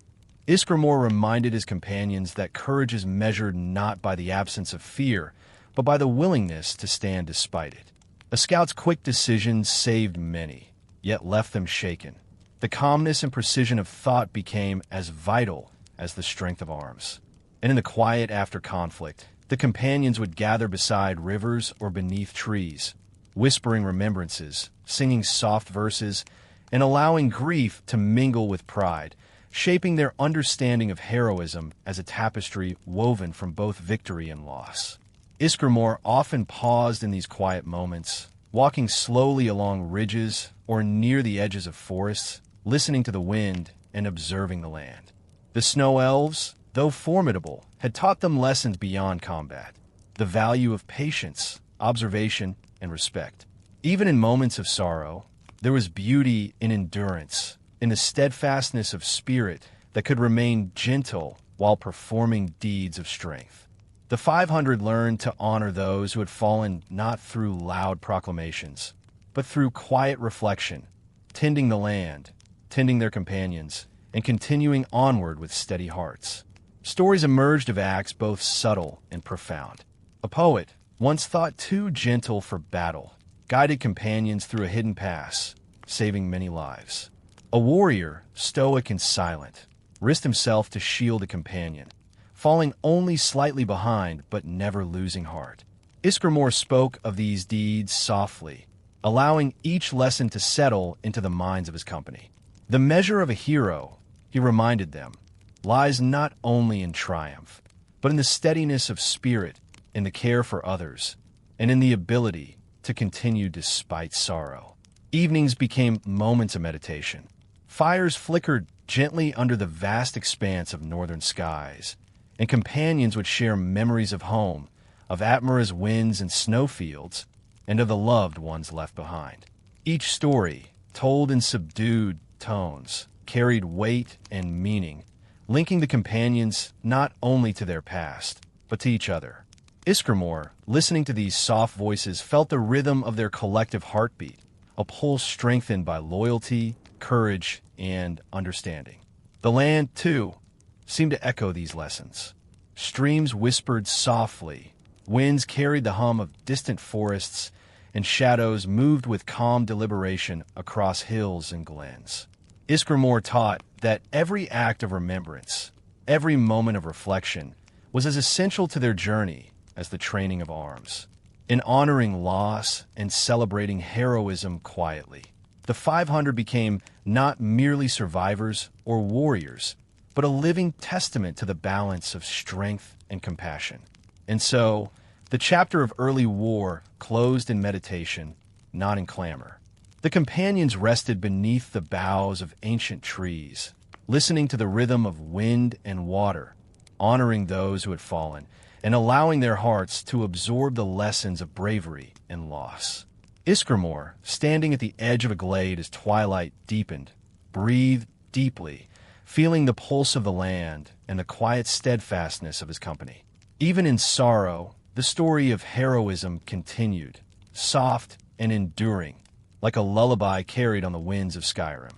Ysgramor reminded his companions that courage is measured not by the absence of fear, but by the willingness to stand despite it. A scout's quick decisions saved many, yet left them shaken. The calmness and precision of thought became as vital as the strength of arms. And in the quiet after conflict, the companions would gather beside rivers or beneath trees, whispering remembrances, singing soft verses, and allowing grief to mingle with pride, shaping their understanding of heroism as a tapestry woven from both victory and loss. Ysgramor often paused in these quiet moments, walking slowly along ridges or near the edges of forests, listening to the wind and observing the land. The Snow Elves, though formidable, had taught them lessons beyond combat, the value of patience, observation, and respect. Even in moments of sorrow, there was beauty in endurance, in the steadfastness of spirit that could remain gentle while performing deeds of strength. The 500 learned to honor those who had fallen not through loud proclamations, but through quiet reflection, tending the land, tending their companions, and continuing onward with steady hearts. Stories emerged of acts both subtle and profound. A poet, once thought too gentle for battle, guided companions through a hidden pass, saving many lives. A warrior, stoic and silent, risked himself to shield a companion, falling only slightly behind but never losing heart. Ysgramor spoke of these deeds softly, allowing each lesson to settle into the minds of his company. The measure of a hero, he reminded them, lies not only in triumph, but in the steadiness of spirit, in the care for others, and in the ability to continue despite sorrow. Evenings became moments of meditation. Fires flickered gently under the vast expanse of northern skies, and companions would share memories of home, of Atmora's winds and snowfields, and of the loved ones left behind. Each story, told in subdued tones, carried weight and meaning, linking the companions not only to their past, but to each other. Ysgramor, listening to these soft voices, felt the rhythm of their collective heartbeat, a pulse strengthened by loyalty, courage, and understanding. The land, too, seemed to echo these lessons. Streams whispered softly, winds carried the hum of distant forests, and shadows moved with calm deliberation across hills and glens. Ysgramor taught that every act of remembrance, every moment of reflection, was as essential to their journey as the training of arms. In honoring loss and celebrating heroism quietly, the 500 became not merely survivors or warriors, but a living testament to the balance of strength and compassion. And so, the chapter of early war closed in meditation, not in clamor. The companions rested beneath the boughs of ancient trees, listening to the rhythm of wind and water, honoring those who had fallen, and allowing their hearts to absorb the lessons of bravery and loss. Ysgramor, standing at the edge of a glade as twilight deepened, breathed deeply, feeling the pulse of the land and the quiet steadfastness of his company. Even in sorrow, the story of heroism continued, soft and enduring, like a lullaby carried on the winds of Skyrim.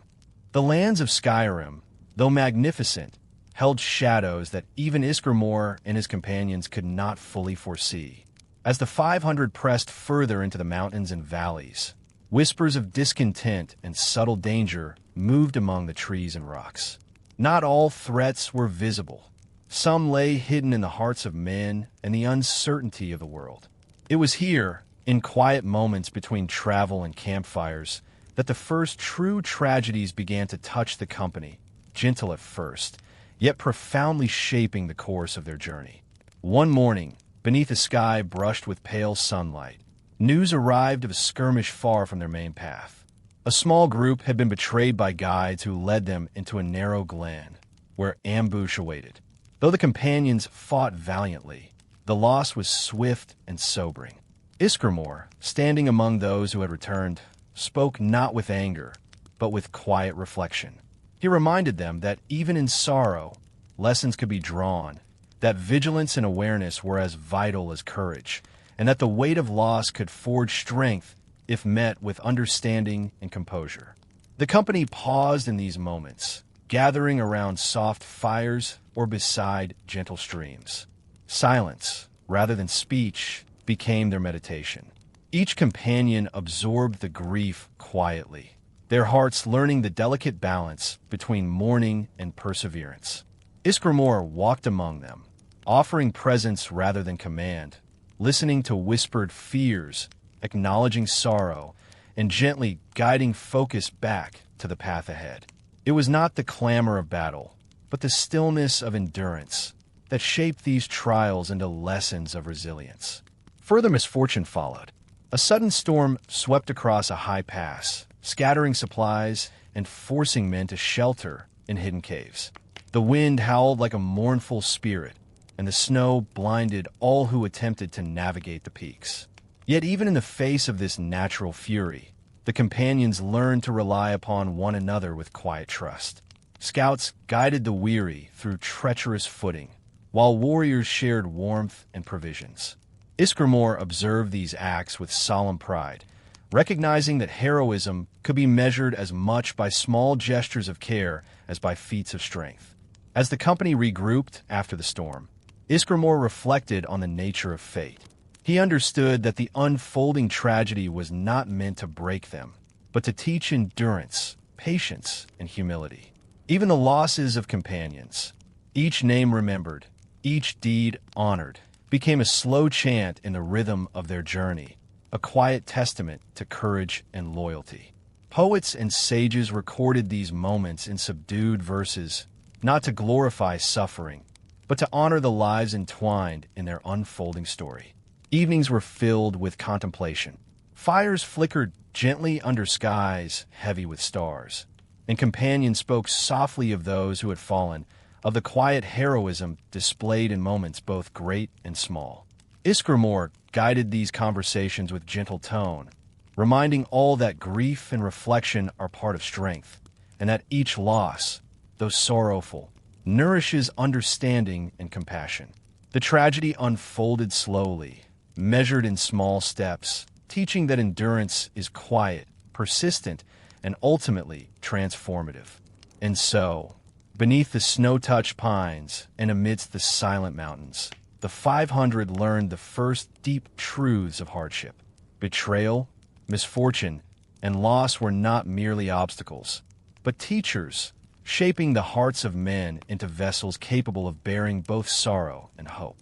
The lands of Skyrim, though magnificent, held shadows that even Ysgramor and his companions could not fully foresee. As the 500 pressed further into the mountains and valleys, whispers of discontent and subtle danger moved among the trees and rocks. Not all threats were visible. Some lay hidden in the hearts of men and the uncertainty of the world. It was here, in quiet moments between travel and campfires, that the first true tragedies began to touch the company, gentle at first, yet profoundly shaping the course of their journey. One morning, beneath a sky brushed with pale sunlight, news arrived of a skirmish far from their main path. A small group had been betrayed by guides who led them into a narrow glen, where ambush awaited. Though the companions fought valiantly, the loss was swift and sobering. Ysgramor, standing among those who had returned, spoke not with anger, but with quiet reflection. He reminded them that even in sorrow, lessons could be drawn, that vigilance and awareness were as vital as courage, and that the weight of loss could forge strength if met with understanding and composure. The company paused in these moments, gathering around soft fires or beside gentle streams. Silence, rather than speech, became their meditation. Each companion absorbed the grief quietly, their hearts learning the delicate balance between mourning and perseverance. Ysgramor walked among them, offering presence rather than command, listening to whispered fears, acknowledging sorrow, and gently guiding focus back to the path ahead. It was not the clamor of battle, but the stillness of endurance that shaped these trials into lessons of resilience. Further misfortune followed. A sudden storm swept across a high pass, scattering supplies and forcing men to shelter in hidden caves. The wind howled like a mournful spirit, and the snow blinded all who attempted to navigate the peaks. Yet even in the face of this natural fury, the companions learned to rely upon one another with quiet trust. Scouts guided the weary through treacherous footing, while warriors shared warmth and provisions. Ysgramor observed these acts with solemn pride, recognizing that heroism could be measured as much by small gestures of care as by feats of strength. As the company regrouped after the storm, Ysgramor reflected on the nature of fate. He understood that the unfolding tragedy was not meant to break them, but to teach endurance, patience, and humility. Even the losses of companions, each name remembered, each deed honored, became a slow chant in the rhythm of their journey, a quiet testament to courage and loyalty. Poets and sages recorded these moments in subdued verses, not to glorify suffering, but to honor the lives entwined in their unfolding story. Evenings were filled with contemplation. Fires flickered gently under skies heavy with stars, and companions spoke softly of those who had fallen, of the quiet heroism displayed in moments both great and small. Ysgramor guided these conversations with gentle tone, reminding all that grief and reflection are part of strength, and that each loss, though sorrowful, nourishes understanding and compassion. The tragedy unfolded slowly, measured in small steps, teaching that endurance is quiet, persistent, and ultimately transformative. And so, beneath the snow-touched pines and amidst the silent mountains, the 500 learned the first deep truths of hardship. Betrayal, misfortune, and loss were not merely obstacles, but teachers, shaping the hearts of men into vessels capable of bearing both sorrow and hope.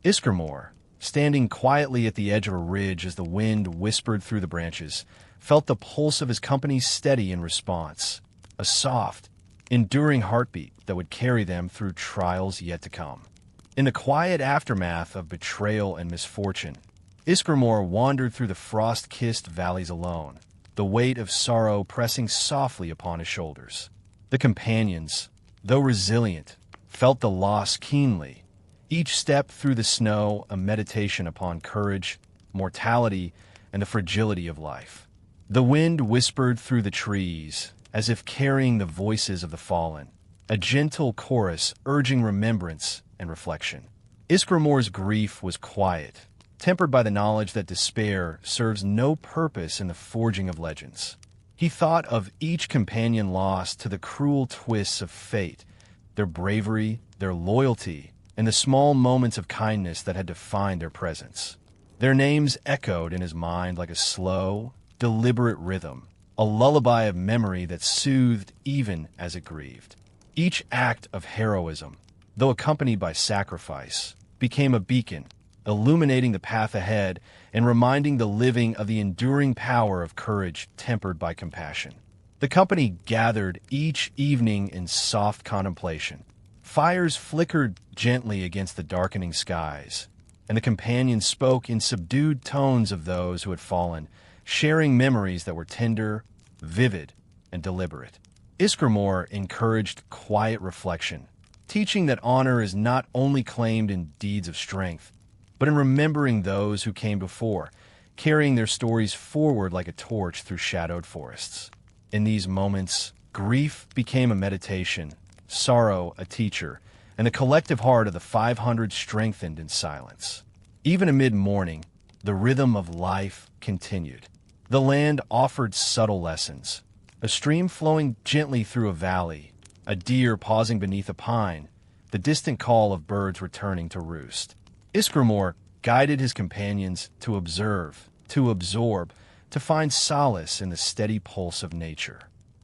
Ysgramor, standing quietly at the edge of a ridge as the wind whispered through the branches, felt the pulse of his company steady in response, a soft, enduring heartbeat that would carry them through trials yet to come. In the quiet aftermath of betrayal and misfortune, Ysgramor wandered through the frost-kissed valleys alone, the weight of sorrow pressing softly upon his shoulders. The companions, though resilient, felt the loss keenly, each step through the snow a meditation upon courage, mortality, and the fragility of life. The wind whispered through the trees, as if carrying the voices of the fallen, a gentle chorus urging remembrance and reflection. Ysgramor's grief was quiet, tempered by the knowledge that despair serves no purpose in the forging of legends. He thought of each companion lost to the cruel twists of fate, their bravery, their loyalty, and the small moments of kindness that had defined their presence. Their names echoed in his mind like a slow, deliberate rhythm, a lullaby of memory that soothed even as it grieved. Each act of heroism, though accompanied by sacrifice, became a beacon, illuminating the path ahead and reminding the living of the enduring power of courage tempered by compassion. The company gathered each evening in soft contemplation. Fires flickered gently against the darkening skies, and the companions spoke in subdued tones of those who had fallen, sharing memories that were tender, vivid, and deliberate. Ysgramor encouraged quiet reflection, teaching that honor is not only claimed in deeds of strength, but in remembering those who came before, carrying their stories forward like a torch through shadowed forests. In these moments, grief became a meditation, sorrow a teacher, and the collective heart of the 500 strengthened in silence. Even amid mourning, the rhythm of life continued. The land offered subtle lessons, a stream flowing gently through a valley, a deer pausing beneath a pine, the distant call of birds returning to roost. Ysgramor guided his companions to observe, to absorb, to find solace in the steady pulse of nature.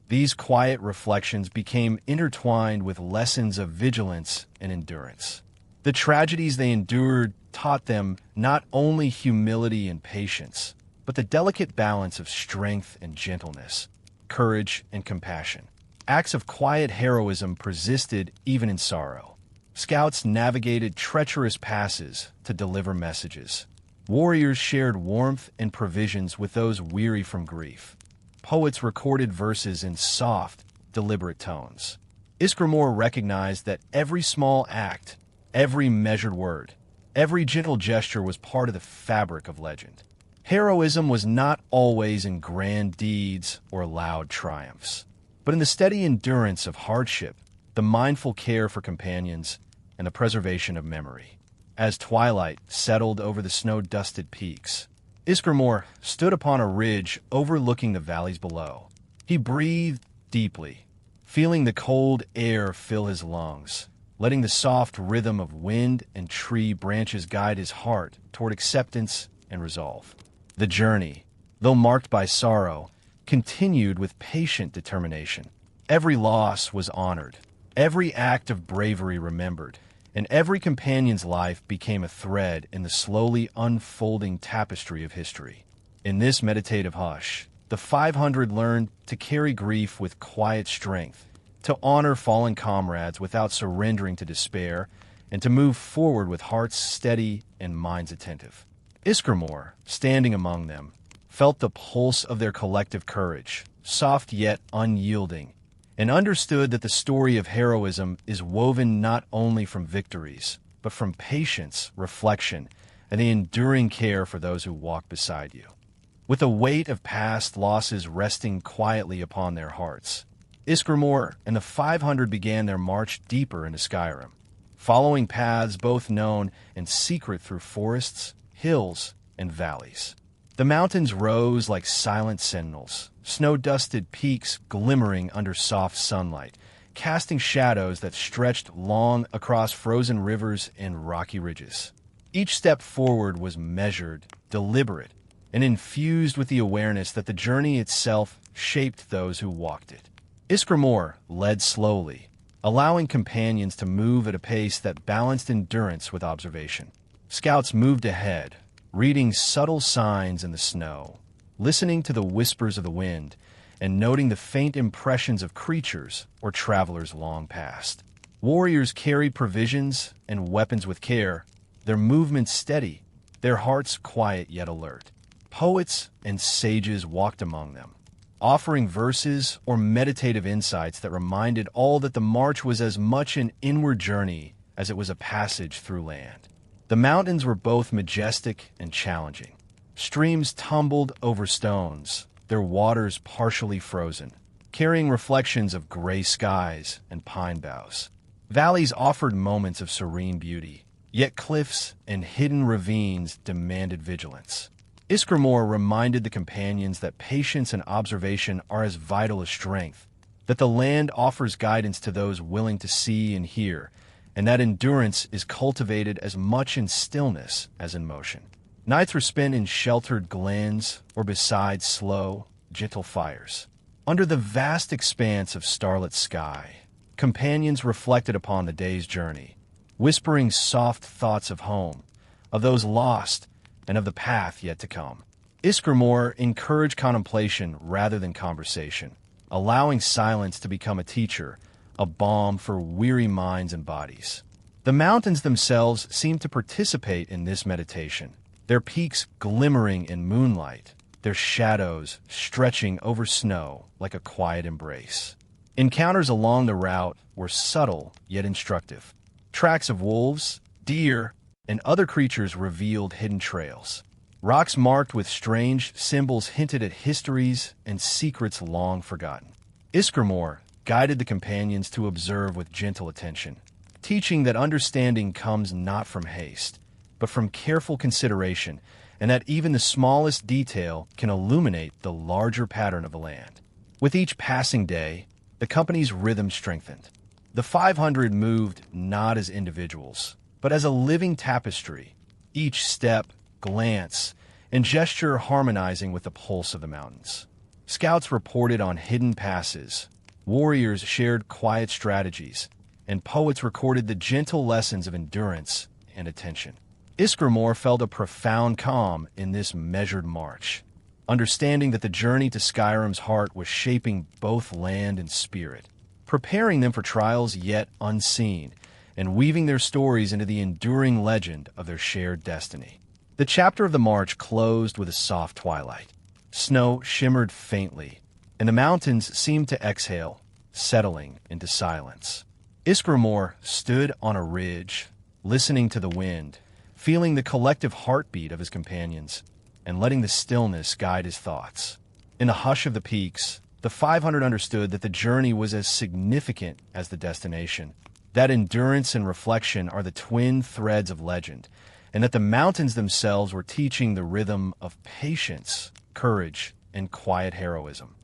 These quiet reflections became intertwined with lessons of vigilance and endurance. The tragedies they endured taught them not only humility and patience, but the delicate balance of strength and gentleness, courage and compassion. Acts of quiet heroism persisted even in sorrow. Scouts navigated treacherous passes to deliver messages. Warriors shared warmth and provisions with those weary from grief. Poets recorded verses in soft, deliberate tones. Ysgramor recognized that every small act, every measured word, every gentle gesture was part of the fabric of legend. Heroism was not always in grand deeds or loud triumphs, but in the steady endurance of hardship, the mindful care for companions, and the preservation of memory. As twilight settled over the snow-dusted peaks, Ysgramor stood upon a ridge overlooking the valleys below. He breathed deeply, feeling the cold air fill his lungs, letting the soft rhythm of wind and tree branches guide his heart toward acceptance and resolve. The journey, though marked by sorrow, continued with patient determination. Every loss was honored, every act of bravery remembered, and every companion's life became a thread in the slowly unfolding tapestry of history. In this meditative hush, the 500 learned to carry grief with quiet strength, to honor fallen comrades without surrendering to despair, and to move forward with hearts steady and minds attentive. Ysgramor, standing among them, felt the pulse of their collective courage, soft yet unyielding, and understood that the story of heroism is woven not only from victories, but from patience, reflection, and the enduring care for those who walk beside you. With the weight of past losses resting quietly upon their hearts, Ysgramor and the 500 began their march deeper into Skyrim, following paths both known and secret through forests, hills, and valleys. The mountains rose like silent sentinels, snow-dusted peaks glimmering under soft sunlight, casting shadows that stretched long across frozen rivers and rocky ridges. Each step forward was measured, deliberate, and infused with the awareness that the journey itself shaped those who walked it. Ysgramor led slowly, allowing companions to move at a pace that balanced endurance with observation. Scouts moved ahead, reading subtle signs in the snow, listening to the whispers of the wind, and noting the faint impressions of creatures or travelers long past. Warriors carried provisions and weapons with care, their movements steady, their hearts quiet yet alert. Poets and sages walked among them, offering verses or meditative insights that reminded all that the march was as much an inward journey as it was a passage through land. The mountains were both majestic and challenging. Streams tumbled over stones, their waters partially frozen, carrying reflections of gray skies and pine boughs. Valleys offered moments of serene beauty, yet cliffs and hidden ravines demanded vigilance. Ysgramor reminded the companions that patience and observation are as vital as strength, that the land offers guidance to those willing to see and hear, and that endurance is cultivated as much in stillness as in motion. Nights were spent in sheltered glens or beside slow, gentle fires. Under the vast expanse of starlit sky, companions reflected upon the day's journey, whispering soft thoughts of home, of those lost, and of the path yet to come. Ysgramor encouraged contemplation rather than conversation, allowing silence to become a teacher, a balm for weary minds and bodies. The mountains themselves seemed to participate in this meditation, their peaks glimmering in moonlight, their shadows stretching over snow like a quiet embrace. Encounters along the route were subtle yet instructive. Tracks of wolves, deer, and other creatures revealed hidden trails. Rocks marked with strange symbols hinted at histories and secrets long forgotten. Ysgramor guided the companions to observe with gentle attention, teaching that understanding comes not from haste, but from careful consideration, and that even the smallest detail can illuminate the larger pattern of the land. With each passing day, the company's rhythm strengthened. The 500 moved not as individuals, but as a living tapestry, each step, glance, and gesture harmonizing with the pulse of the mountains. Scouts reported on hidden passes, warriors shared quiet strategies, and poets recorded the gentle lessons of endurance and attention. Ysgramor felt a profound calm in this measured march, understanding that the journey to Skyrim's heart was shaping both land and spirit, preparing them for trials yet unseen, and weaving their stories into the enduring legend of their shared destiny. The chapter of the march closed with a soft twilight. Snow shimmered faintly, and the mountains seemed to exhale, settling into silence. Ysgramor stood on a ridge, listening to the wind, feeling the collective heartbeat of his companions, and letting the stillness guide his thoughts. In the hush of the peaks, the 500 understood that the journey was as significant as the destination, that endurance and reflection are the twin threads of legend, and that the mountains themselves were teaching the rhythm of patience, courage, and quiet heroism.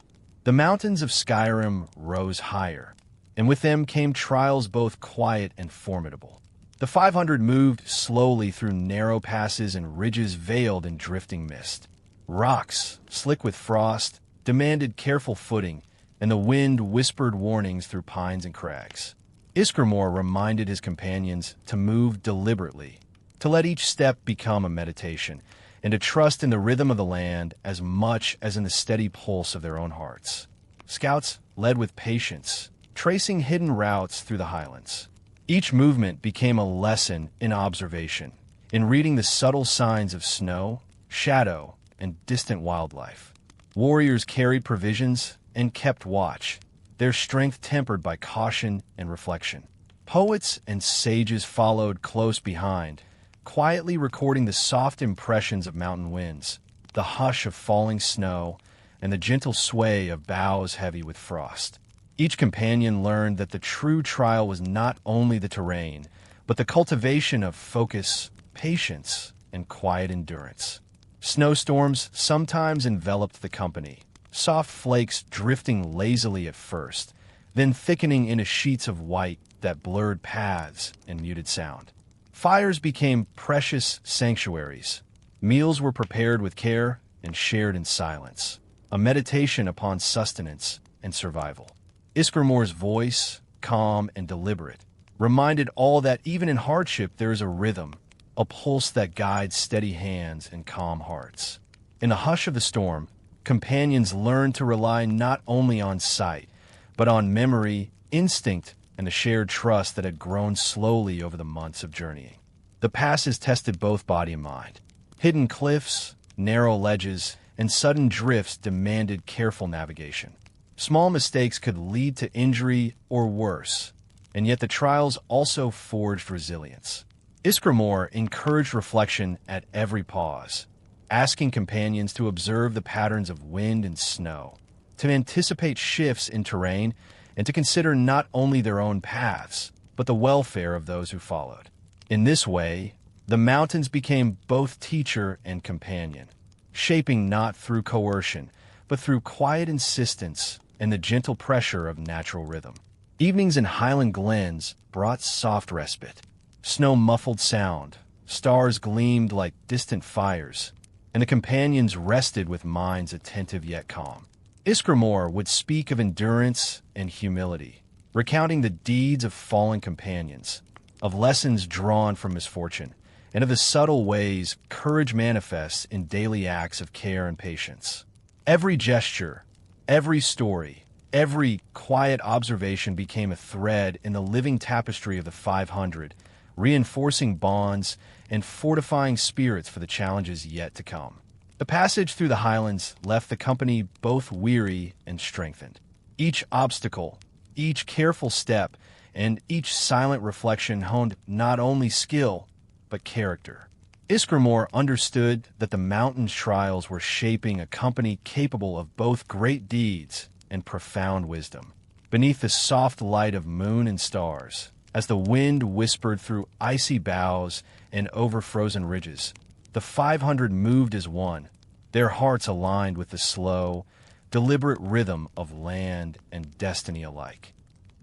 The mountains of Skyrim rose higher, and with them came trials both quiet and formidable. The 500 moved slowly through narrow passes and ridges veiled in drifting mist. Rocks, slick with frost, demanded careful footing, and the wind whispered warnings through pines and crags. Ysgramor reminded his companions to move deliberately, to let each step become a meditation, and to trust in the rhythm of the land as much as in the steady pulse of their own hearts. Scouts led with patience, tracing hidden routes through the highlands. Each movement became a lesson in observation, in reading the subtle signs of snow, shadow, and distant wildlife. Warriors carried provisions and kept watch, their strength tempered by caution and reflection. Poets and sages followed close behind, quietly recording the soft impressions of mountain winds, the hush of falling snow, and the gentle sway of boughs heavy with frost. Each companion learned that the true trial was not only the terrain, but the cultivation of focus, patience, and quiet endurance. Snowstorms sometimes enveloped the company, soft flakes drifting lazily at first, then thickening into sheets of white that blurred paths and muted sound. Fires became precious sanctuaries. Meals were prepared with care and shared in silence, a meditation upon sustenance and survival. Ysgramor's voice, calm and deliberate, reminded all that even in hardship there is a rhythm, a pulse that guides steady hands and calm hearts. In the hush of the storm, companions learned to rely not only on sight, but on memory, instinct, and the shared trust that had grown slowly over the months of journeying. The passes tested both body and mind. Hidden cliffs, narrow ledges, and sudden drifts demanded careful navigation. Small mistakes could lead to injury or worse, and yet the trials also forged resilience. Ysgramor encouraged reflection at every pause, asking companions to observe the patterns of wind and snow, to anticipate shifts in terrain, and to consider not only their own paths, but the welfare of those who followed. In this way, the mountains became both teacher and companion, shaping not through coercion, but through quiet insistence and the gentle pressure of natural rhythm. Evenings in highland glens brought soft respite. Snow muffled sound, stars gleamed like distant fires, and the companions rested with minds attentive yet calm. Ysgramor would speak of endurance and humility, recounting the deeds of fallen companions, of lessons drawn from misfortune, and of the subtle ways courage manifests in daily acts of care and patience. Every gesture, every story, every quiet observation became a thread in the living tapestry of the 500, reinforcing bonds and fortifying spirits for the challenges yet to come. The passage through the highlands left the company both weary and strengthened. Each obstacle, each careful step, and each silent reflection honed not only skill, but character. Ysgramor understood that the mountain's trials were shaping a company capable of both great deeds and profound wisdom. Beneath the soft light of moon and stars, as the wind whispered through icy boughs and over frozen ridges, the 500 moved as one, their hearts aligned with the slow, deliberate rhythm of land and destiny alike.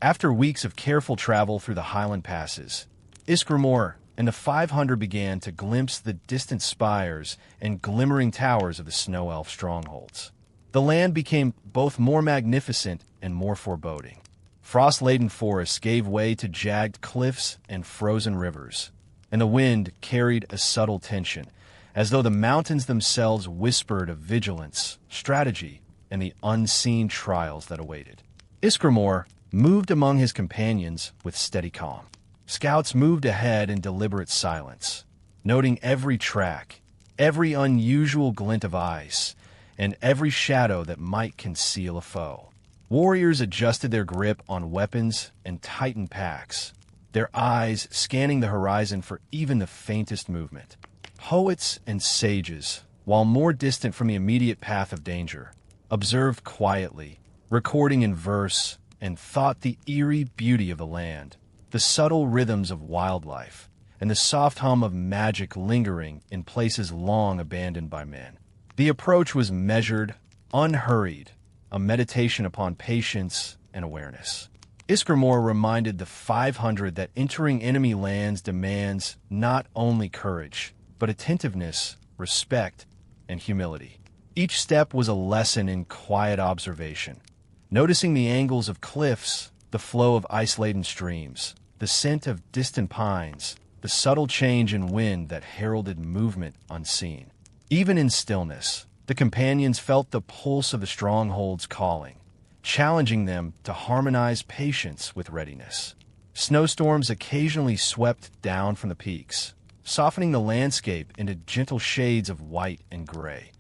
After weeks of careful travel through the highland passes, Ysgramor and the 500 began to glimpse the distant spires and glimmering towers of the Snow Elf strongholds. The land became both more magnificent and more foreboding. Frost-laden forests gave way to jagged cliffs and frozen rivers, and the wind carried a subtle tension, as though the mountains themselves whispered of vigilance, strategy, and the unseen trials that awaited. Ysgramor moved among his companions with steady calm. Scouts moved ahead in deliberate silence, noting every track, every unusual glint of ice, and every shadow that might conceal a foe. Warriors adjusted their grip on weapons and tightened packs, their eyes scanning the horizon for even the faintest movement. Poets and sages, while more distant from the immediate path of danger, observed quietly, recording in verse, and thought the eerie beauty of the land, the subtle rhythms of wildlife, and the soft hum of magic lingering in places long abandoned by men. The approach was measured, unhurried, a meditation upon patience and awareness. Ysgramor reminded the 500 that entering enemy lands demands not only courage, but attentiveness, respect, and humility. Each step was a lesson in quiet observation, noticing the angles of cliffs, the flow of ice-laden streams, the scent of distant pines, the subtle change in wind that heralded movement unseen. Even in stillness, the companions felt the pulse of the strongholds calling, challenging them to harmonize patience with readiness. Snowstorms occasionally swept down from the peaks, softening the landscape into gentle shades of white and gray,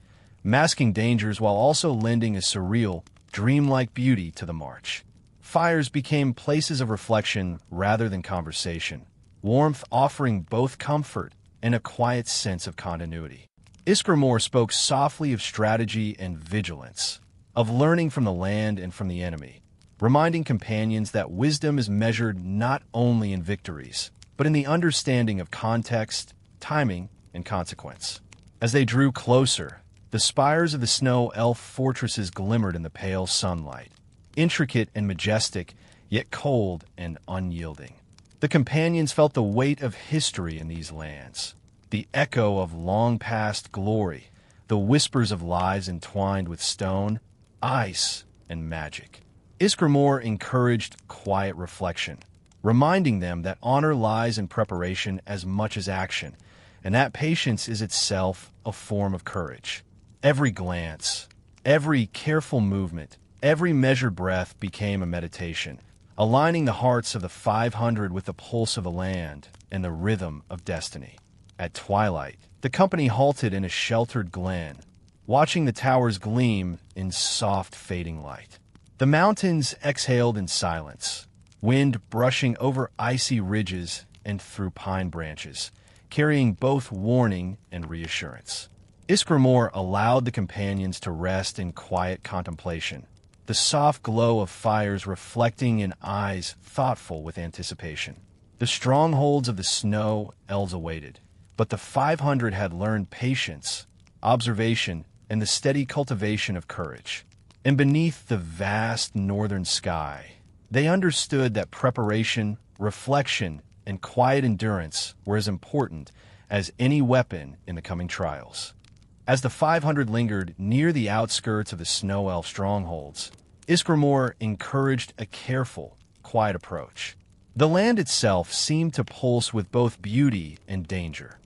masking dangers while also lending a surreal, dreamlike beauty to the march. Fires became places of reflection rather than conversation, warmth offering both comfort and a quiet sense of continuity. Ysgramor spoke softly of strategy and vigilance, of learning from the land and from the enemy, reminding companions that wisdom is measured not only in victories, but in the understanding of context, timing, and consequence. As they drew closer, the spires of the Snow Elf fortresses glimmered in the pale sunlight, intricate and majestic, yet cold and unyielding. The companions felt the weight of history in these lands, the echo of long-past glory, the whispers of lives entwined with stone, ice, and magic. Ysgramor encouraged quiet reflection, reminding them that honor lies in preparation as much as action, and that patience is itself a form of courage. Every glance, every careful movement, every measured breath became a meditation, aligning the hearts of the 500 with the pulse of the land and the rhythm of destiny. At twilight, the company halted in a sheltered glen, watching the towers gleam in soft fading light. The mountains exhaled in silence, wind brushing over icy ridges and through pine branches, carrying both warning and reassurance. Ysgramor allowed the companions to rest in quiet contemplation, the soft glow of fires reflecting in eyes thoughtful with anticipation. The strongholds of the Snow Elves awaited, but the 500 had learned patience, observation, and the steady cultivation of courage. And beneath the vast northern sky, they understood that preparation, reflection, and quiet endurance were as important as any weapon in the coming trials. As the 500 lingered near the outskirts of the Snow Elf strongholds, Ysgramor encouraged a careful, quiet approach. The land itself seemed to pulse with both beauty and danger,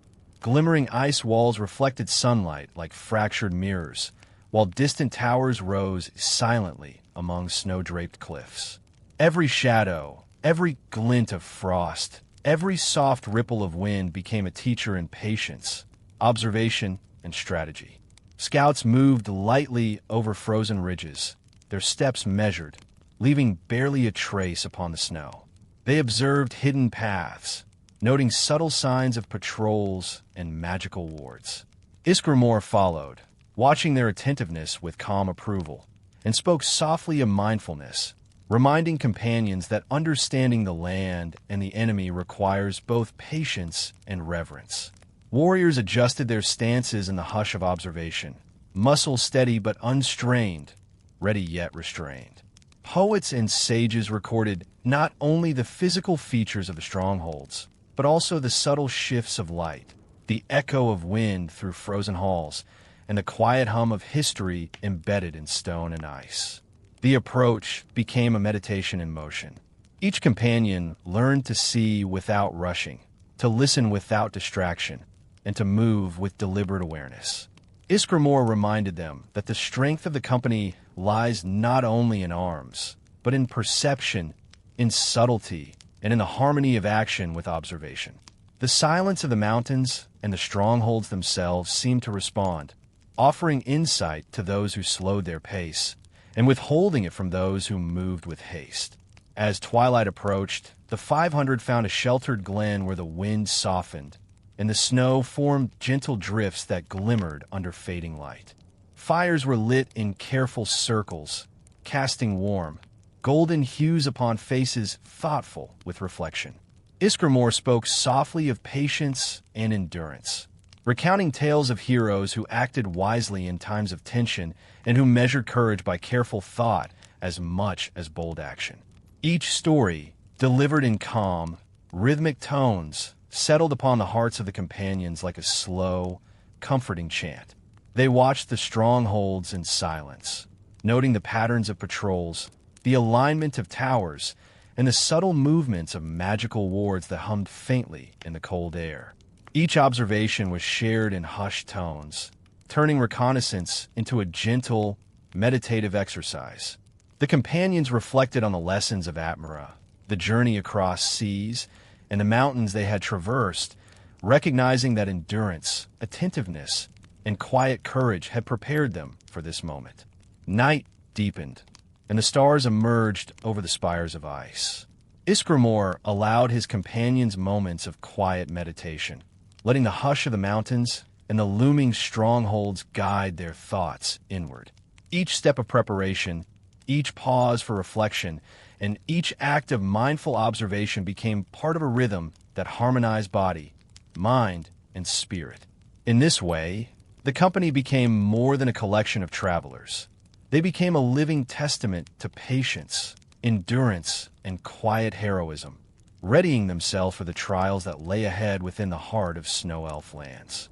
Glimmering ice walls reflected sunlight like fractured mirrors, while distant towers rose silently among snow-draped cliffs. Every shadow, every glint of frost, every soft ripple of wind became a teacher in patience, observation, and strategy. Scouts moved lightly over frozen ridges, their steps measured, leaving barely a trace upon the snow. They observed hidden paths, noting subtle signs of patrols and magical wards. Ysgramor followed, watching their attentiveness with calm approval, and spoke softly of mindfulness, reminding companions that understanding the land and the enemy requires both patience and reverence. Warriors adjusted their stances in the hush of observation, muscles steady but unstrained, ready yet restrained. Poets and sages recorded not only the physical features of the strongholds, but also the subtle shifts of light, the echo of wind through frozen halls, and the quiet hum of history embedded in stone and ice. The approach became a meditation in motion. Each companion learned to see without rushing, to listen without distraction, and to move with deliberate awareness. Ysgramor reminded them that the strength of the company lies not only in arms, but in perception, in subtlety, and in the harmony of action with observation. The silence of the mountains and the strongholds themselves seemed to respond, offering insight to those who slowed their pace, and withholding it from those who moved with haste. As twilight approached, the 500 found a sheltered glen where the wind softened, and the snow formed gentle drifts that glimmered under fading light. Fires were lit in careful circles, casting warm, golden hues upon faces thoughtful with reflection. Ysgramor spoke softly of patience and endurance, recounting tales of heroes who acted wisely in times of tension and who measured courage by careful thought as much as bold action. Each story, delivered in calm, rhythmic tones, settled upon the hearts of the companions like a slow, comforting chant. They watched the strongholds in silence, noting the patterns of patrols, the alignment of towers, and the subtle movements of magical wards that hummed faintly in the cold air. Each observation was shared in hushed tones, turning reconnaissance into a gentle, meditative exercise. The companions reflected on the lessons of Atmora, the journey across seas, and the mountains they had traversed, recognizing that endurance, attentiveness, and quiet courage had prepared them for this moment. Night deepened, and the stars emerged over the spires of ice. Ysgramor allowed his companions moments of quiet meditation, letting the hush of the mountains and the looming strongholds guide their thoughts inward. Each step of preparation, each pause for reflection, and each act of mindful observation became part of a rhythm that harmonized body, mind, and spirit. In this way, the company became more than a collection of travelers. They became a living testament to patience, endurance, and quiet heroism, readying themselves for the trials that lay ahead within the heart of Snow Elf lands.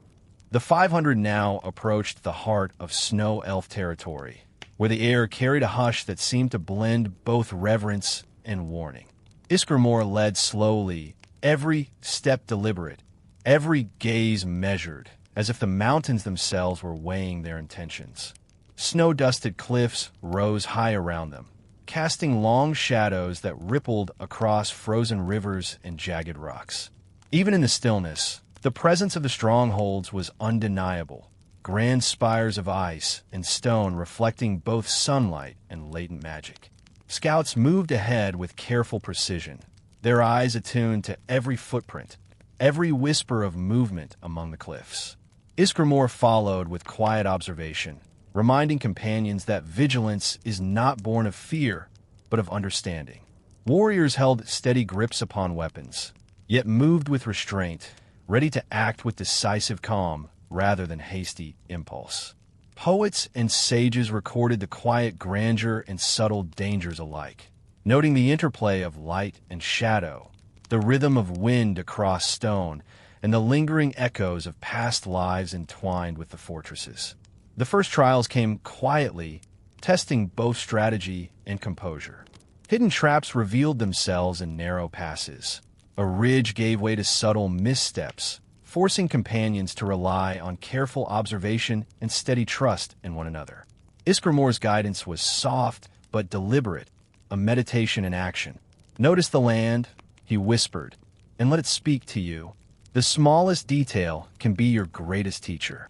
The 500 now approached the heart of Snow Elf territory, where the air carried a hush that seemed to blend both reverence and warning. Ysgramor led slowly, every step deliberate, every gaze measured, as if the mountains themselves were weighing their intentions. Snow-dusted cliffs rose high around them, casting long shadows that rippled across frozen rivers and jagged rocks. Even in the stillness, the presence of the strongholds was undeniable. Grand spires of ice and stone reflecting both sunlight and latent magic. Scouts moved ahead with careful precision, their eyes attuned to every footprint, every whisper of movement among the cliffs. Ysgramor followed with quiet observation, reminding companions that vigilance is not born of fear, but of understanding. Warriors held steady grips upon weapons, yet moved with restraint, ready to act with decisive calm rather than hasty impulse. Poets and sages recorded the quiet grandeur and subtle dangers alike, noting the interplay of light and shadow, the rhythm of wind across stone, and the lingering echoes of past lives entwined with the fortresses. The first trials came quietly, testing both strategy and composure. Hidden traps revealed themselves in narrow passes. A ridge gave way to subtle missteps, forcing companions to rely on careful observation and steady trust in one another. Ysgramor's guidance was soft but deliberate, a meditation in action. "Notice the land," he whispered, "and let it speak to you. The smallest detail can be your greatest teacher."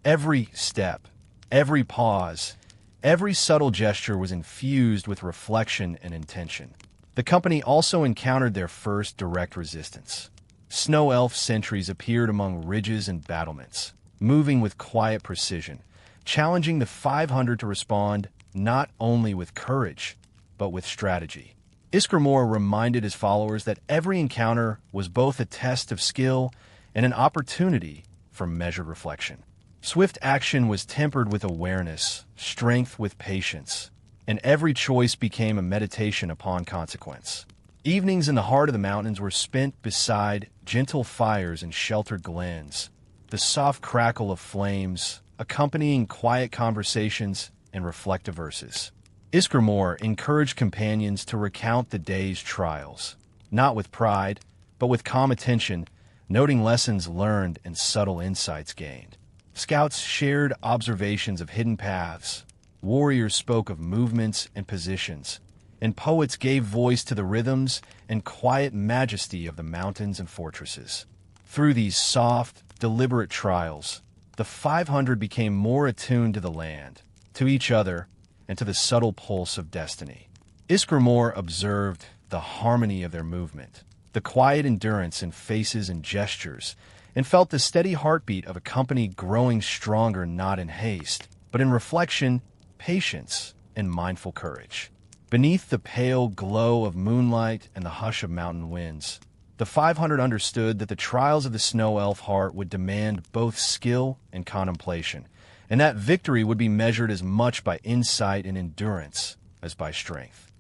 Every step, every pause, every subtle gesture was infused with reflection and intention. The company also encountered their first direct resistance. Snow Elf sentries appeared among ridges and battlements, moving with quiet precision, challenging the 500 to respond not only with courage, but with strategy. Ysgramor reminded his followers that every encounter was both a test of skill and an opportunity for measured reflection. Swift action was tempered with awareness, strength with patience, and every choice became a meditation upon consequence. Evenings in the heart of the mountains were spent beside gentle fires and sheltered glens, the soft crackle of flames accompanying quiet conversations and reflective verses. Ysgramor encouraged companions to recount the day's trials, not with pride, but with calm attention, noting lessons learned and subtle insights gained. Scouts shared observations of hidden paths, warriors spoke of movements and positions, and poets gave voice to the rhythms and quiet majesty of the mountains and fortresses. Through these soft, deliberate trials, the 500 became more attuned to the land, to each other, and to the subtle pulse of destiny. Ysgramor observed the harmony of their movement, the quiet endurance in faces and gestures, and felt the steady heartbeat of a company growing stronger not in haste, but in reflection, patience, and mindful courage. Beneath the pale glow of moonlight and the hush of mountain winds, the 500 understood that the trials of the Snow Elf heart would demand both skill and contemplation, and that victory would be measured as much by insight and endurance as by strength.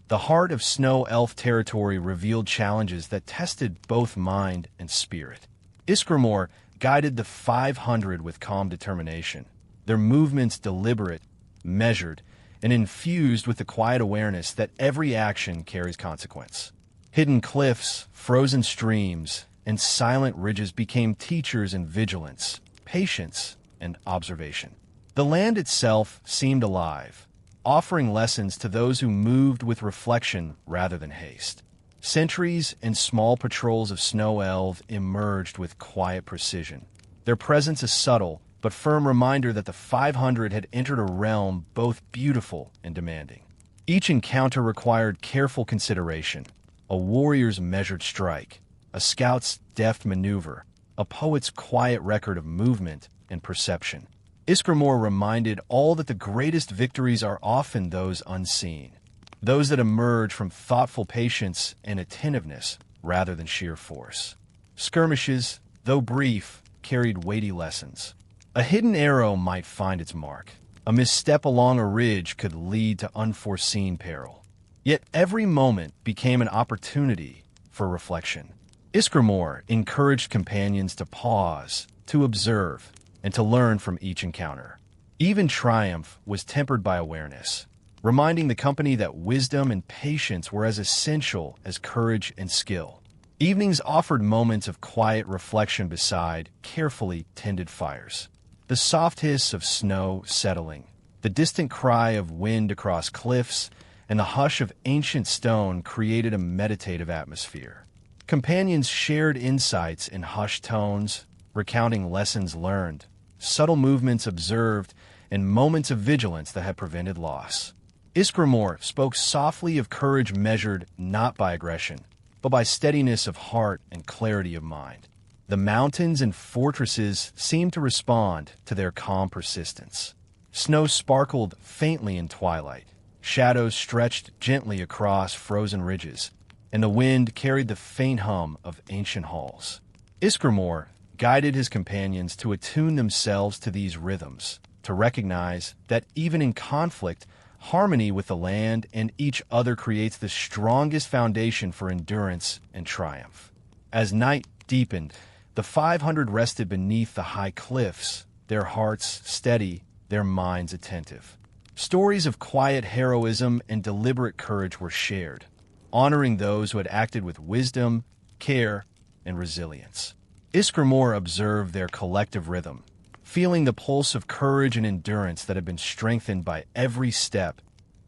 The heart of Snow Elf territory revealed challenges that tested both mind and spirit. Ysgramor guided the 500 with calm determination, their movements deliberate, measured, and infused with the quiet awareness that every action carries consequence. Hidden cliffs, frozen streams, and silent ridges became teachers in vigilance, patience, and observation. The land itself seemed alive, offering lessons to those who moved with reflection rather than haste. Sentries and small patrols of Snow Elves emerged with quiet precision, their presence a subtle but firm reminder that the 500 had entered a realm both beautiful and demanding. Each encounter required careful consideration, a warrior's measured strike, a scout's deft maneuver, a poet's quiet record of movement and perception. Ysgramor reminded all that the greatest victories are often those unseen, those that emerge from thoughtful patience and attentiveness rather than sheer force. Skirmishes, though brief, carried weighty lessons. A hidden arrow might find its mark. A misstep along a ridge could lead to unforeseen peril. Yet every moment became an opportunity for reflection. Ysgramor encouraged companions to pause, to observe, and to learn from each encounter. Even triumph was tempered by awareness, reminding the company that wisdom and patience were as essential as courage and skill. Evenings offered moments of quiet reflection beside carefully tended fires. The soft hiss of snow settling, the distant cry of wind across cliffs, and the hush of ancient stone created a meditative atmosphere. Companions shared insights in hushed tones, recounting lessons learned, subtle movements observed, and moments of vigilance that had prevented loss. Ysgramor spoke softly of courage measured not by aggression, but by steadiness of heart and clarity of mind. The mountains and fortresses seemed to respond to their calm persistence. Snow sparkled faintly in twilight, shadows stretched gently across frozen ridges, and the wind carried the faint hum of ancient halls. Ysgramor guided his companions to attune themselves to these rhythms, to recognize that even in conflict, harmony with the land and each other creates the strongest foundation for endurance and triumph. As night deepened, the 500 rested beneath the high cliffs, their hearts steady, their minds attentive. Stories of quiet heroism and deliberate courage were shared, honoring those who had acted with wisdom, care, and resilience. Ysgramor observed their collective rhythm, feeling the pulse of courage and endurance that had been strengthened by every step,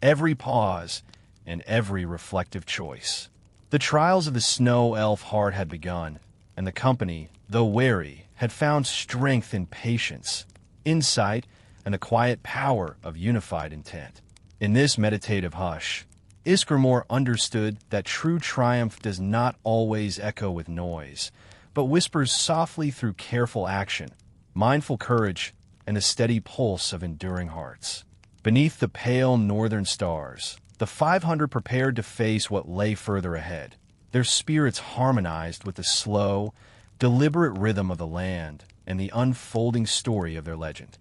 every pause, and every reflective choice. The trials of the Snow Elf heart had begun, and the company, though wary, had found strength in patience, insight, and the quiet power of unified intent. In this meditative hush, Ysgramor understood that true triumph does not always echo with noise, but whispers softly through careful action, mindful courage, and the steady pulse of enduring hearts. Beneath the pale northern stars, the 500 prepared to face what lay further ahead, their spirits harmonized with the slow, deliberate rhythm of the land and the unfolding story of their legend.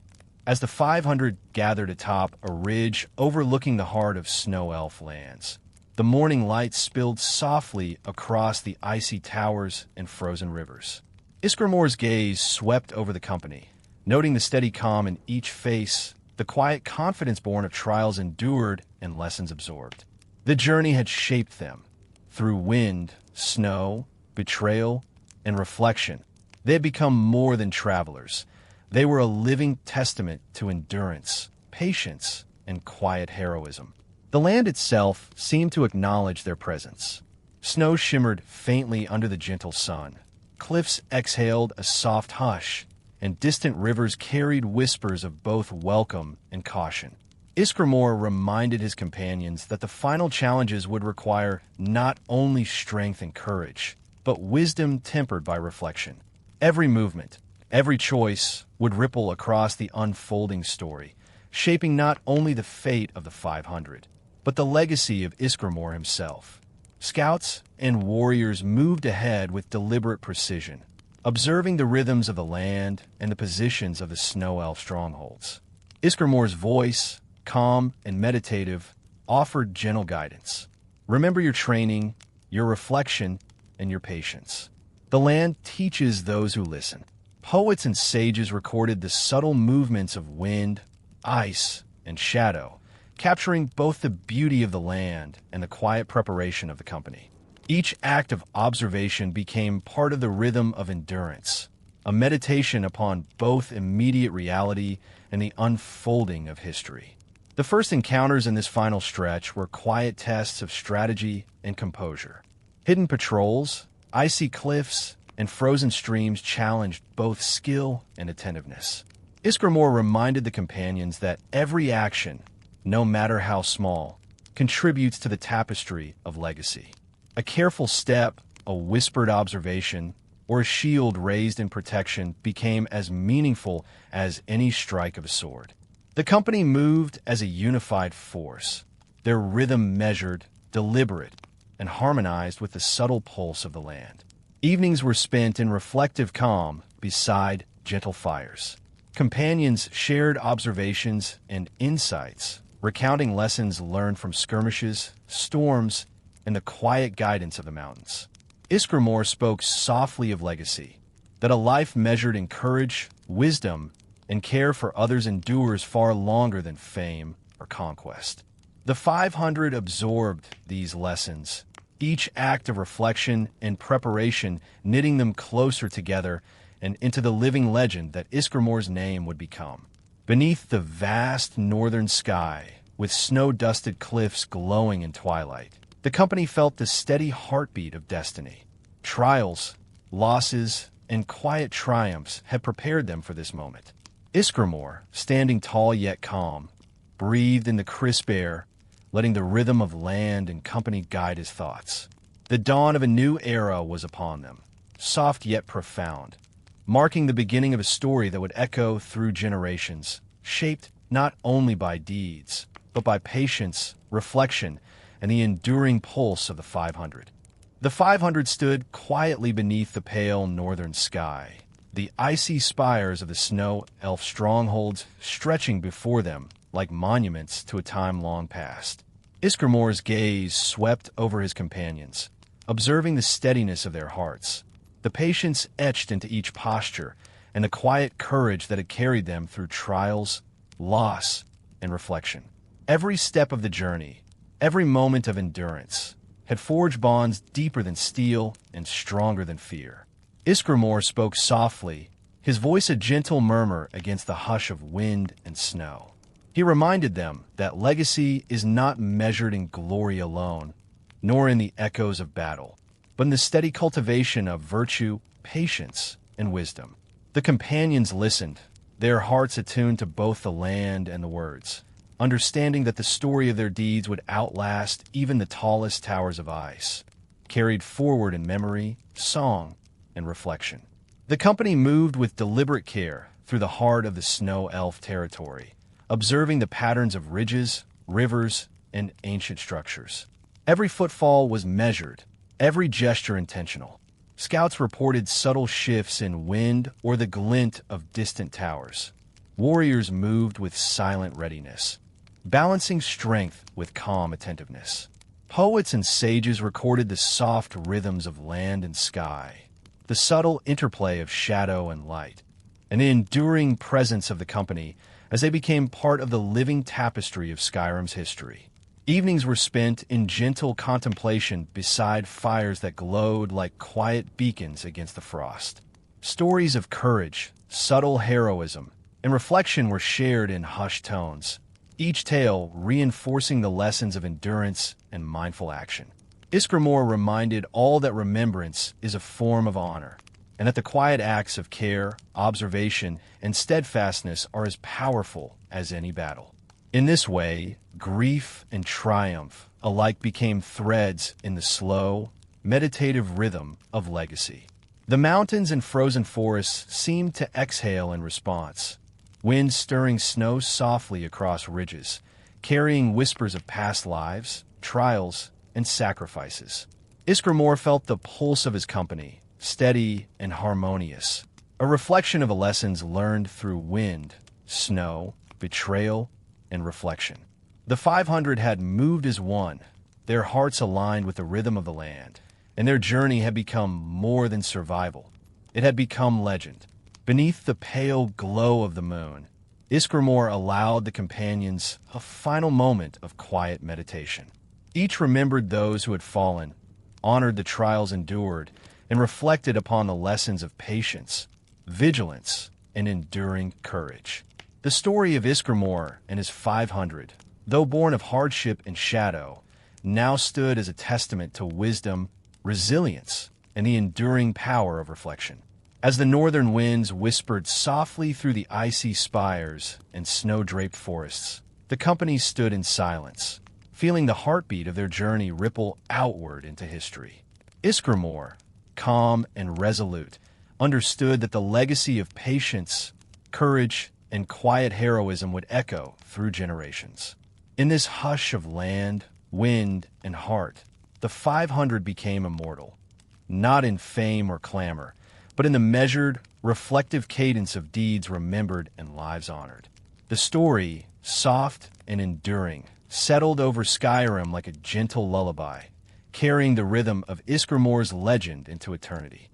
As the 500 gathered atop a ridge overlooking the heart of Snow Elf lands, the morning light spilled softly across the icy towers and frozen rivers. Ysgramor's gaze swept over the company, noting the steady calm in each face, the quiet confidence born of trials endured and lessons absorbed. The journey had shaped them. Through wind, snow, betrayal, and reflection, they had become more than travelers. They were a living testament to endurance, patience, and quiet heroism. The land itself seemed to acknowledge their presence. Snow shimmered faintly under the gentle sun. Cliffs exhaled a soft hush, and distant rivers carried whispers of both welcome and caution. Ysgramor reminded his companions that the final challenges would require not only strength and courage, but wisdom tempered by reflection. Every movement, every choice would ripple across the unfolding story, shaping not only the fate of the 500, but the legacy of Ysgramor himself. Scouts and warriors moved ahead with deliberate precision, observing the rhythms of the land and the positions of the Snow Elf strongholds. Ysgramor's voice, calm and meditative, offered gentle guidance. Remember your training, your reflection, and your patience. The land teaches those who listen. Poets and sages recorded the subtle movements of wind, ice, and shadow, capturing both the beauty of the land and the quiet preparation of the company. Each act of observation became part of the rhythm of endurance, a meditation upon both immediate reality and the unfolding of history. The first encounters in this final stretch were quiet tests of strategy and composure. Hidden patrols, icy cliffs, and frozen streams challenged both skill and attentiveness. Ysgramor reminded the companions that every action, no matter how small, contributes to the tapestry of legacy. A careful step, a whispered observation, or a shield raised in protection became as meaningful as any strike of a sword. The company moved as a unified force, their rhythm measured, deliberate, and harmonized with the subtle pulse of the land. Evenings were spent in reflective calm beside gentle fires. Companions shared observations and insights, recounting lessons learned from skirmishes, storms, and the quiet guidance of the mountains. Ysgramor spoke softly of legacy, that a life measured in courage, wisdom, and care for others endures far longer than fame or conquest. The 500 absorbed these lessons, each act of reflection and preparation knitting them closer together and into the living legend that Ysgramor's name would become. Beneath the vast northern sky, with snow-dusted cliffs glowing in twilight, the company felt the steady heartbeat of destiny. Trials, losses, and quiet triumphs had prepared them for this moment. Ysgramor, standing tall yet calm, breathed in the crisp air, letting the rhythm of land and company guide his thoughts. The dawn of a new era was upon them, soft yet profound, marking the beginning of a story that would echo through generations, shaped not only by deeds, but by patience, reflection, and the enduring pulse of the 500. The 500 stood quietly beneath the pale northern sky, the icy spires of the Snow Elf strongholds stretching before them like monuments to a time long past. Ysgramor's gaze swept over his companions, observing the steadiness of their hearts, the patience etched into each posture, and the quiet courage that had carried them through trials, loss, and reflection. Every step of the journey, every moment of endurance, had forged bonds deeper than steel and stronger than fear. Ysgramor spoke softly, his voice a gentle murmur against the hush of wind and snow. He reminded them that legacy is not measured in glory alone, nor in the echoes of battle, but in the steady cultivation of virtue, patience, and wisdom. The companions listened, their hearts attuned to both the land and the words, understanding that the story of their deeds would outlast even the tallest towers of ice, carried forward in memory, song, and reflection. The company moved with deliberate care through the heart of the Snow Elf territory, observing the patterns of ridges, rivers, and ancient structures. Every footfall was measured, every gesture intentional. Scouts reported subtle shifts in wind or the glint of distant towers. Warriors moved with silent readiness, balancing strength with calm attentiveness. Poets and sages recorded the soft rhythms of land and sky, the subtle interplay of shadow and light, and the enduring presence of the company as they became part of the living tapestry of Skyrim's history. Evenings were spent in gentle contemplation beside fires that glowed like quiet beacons against the frost. Stories of courage, subtle heroism, and reflection were shared in hushed tones, each tale reinforcing the lessons of endurance and mindful action. Ysgramor reminded all that remembrance is a form of honor, and that the quiet acts of care, observation, and steadfastness are as powerful as any battle. In this way, grief and triumph alike became threads in the slow, meditative rhythm of legacy. The mountains and frozen forests seemed to exhale in response, wind stirring snow softly across ridges, carrying whispers of past lives, trials, and sacrifices. Ysgramor felt the pulse of his company, steady and harmonious, a reflection of the lessons learned through wind, snow, betrayal, and reflection. The 500 had moved as one, their hearts aligned with the rhythm of the land, and their journey had become more than survival. It had become legend. Beneath the pale glow of the moon, Ysgramor allowed the companions a final moment of quiet meditation. Each remembered those who had fallen, honored the trials endured, and reflected upon the lessons of patience, vigilance, and enduring courage. The story of Ysgramor and his 500, though born of hardship and shadow, now stood as a testament to wisdom, resilience, and the enduring power of reflection. As the northern winds whispered softly through the icy spires and snow-draped forests, the company stood in silence, feeling the heartbeat of their journey ripple outward into history. Ysgramor, calm and resolute, understood that the legacy of patience, courage, and quiet heroism would echo through generations. In this hush of land, wind, and heart, the 500 became immortal, not in fame or clamor, but in the measured, reflective cadence of deeds remembered and lives honored. The story, soft and enduring, settled over Skyrim like a gentle lullaby, carrying the rhythm of Ysgramor's legend into eternity.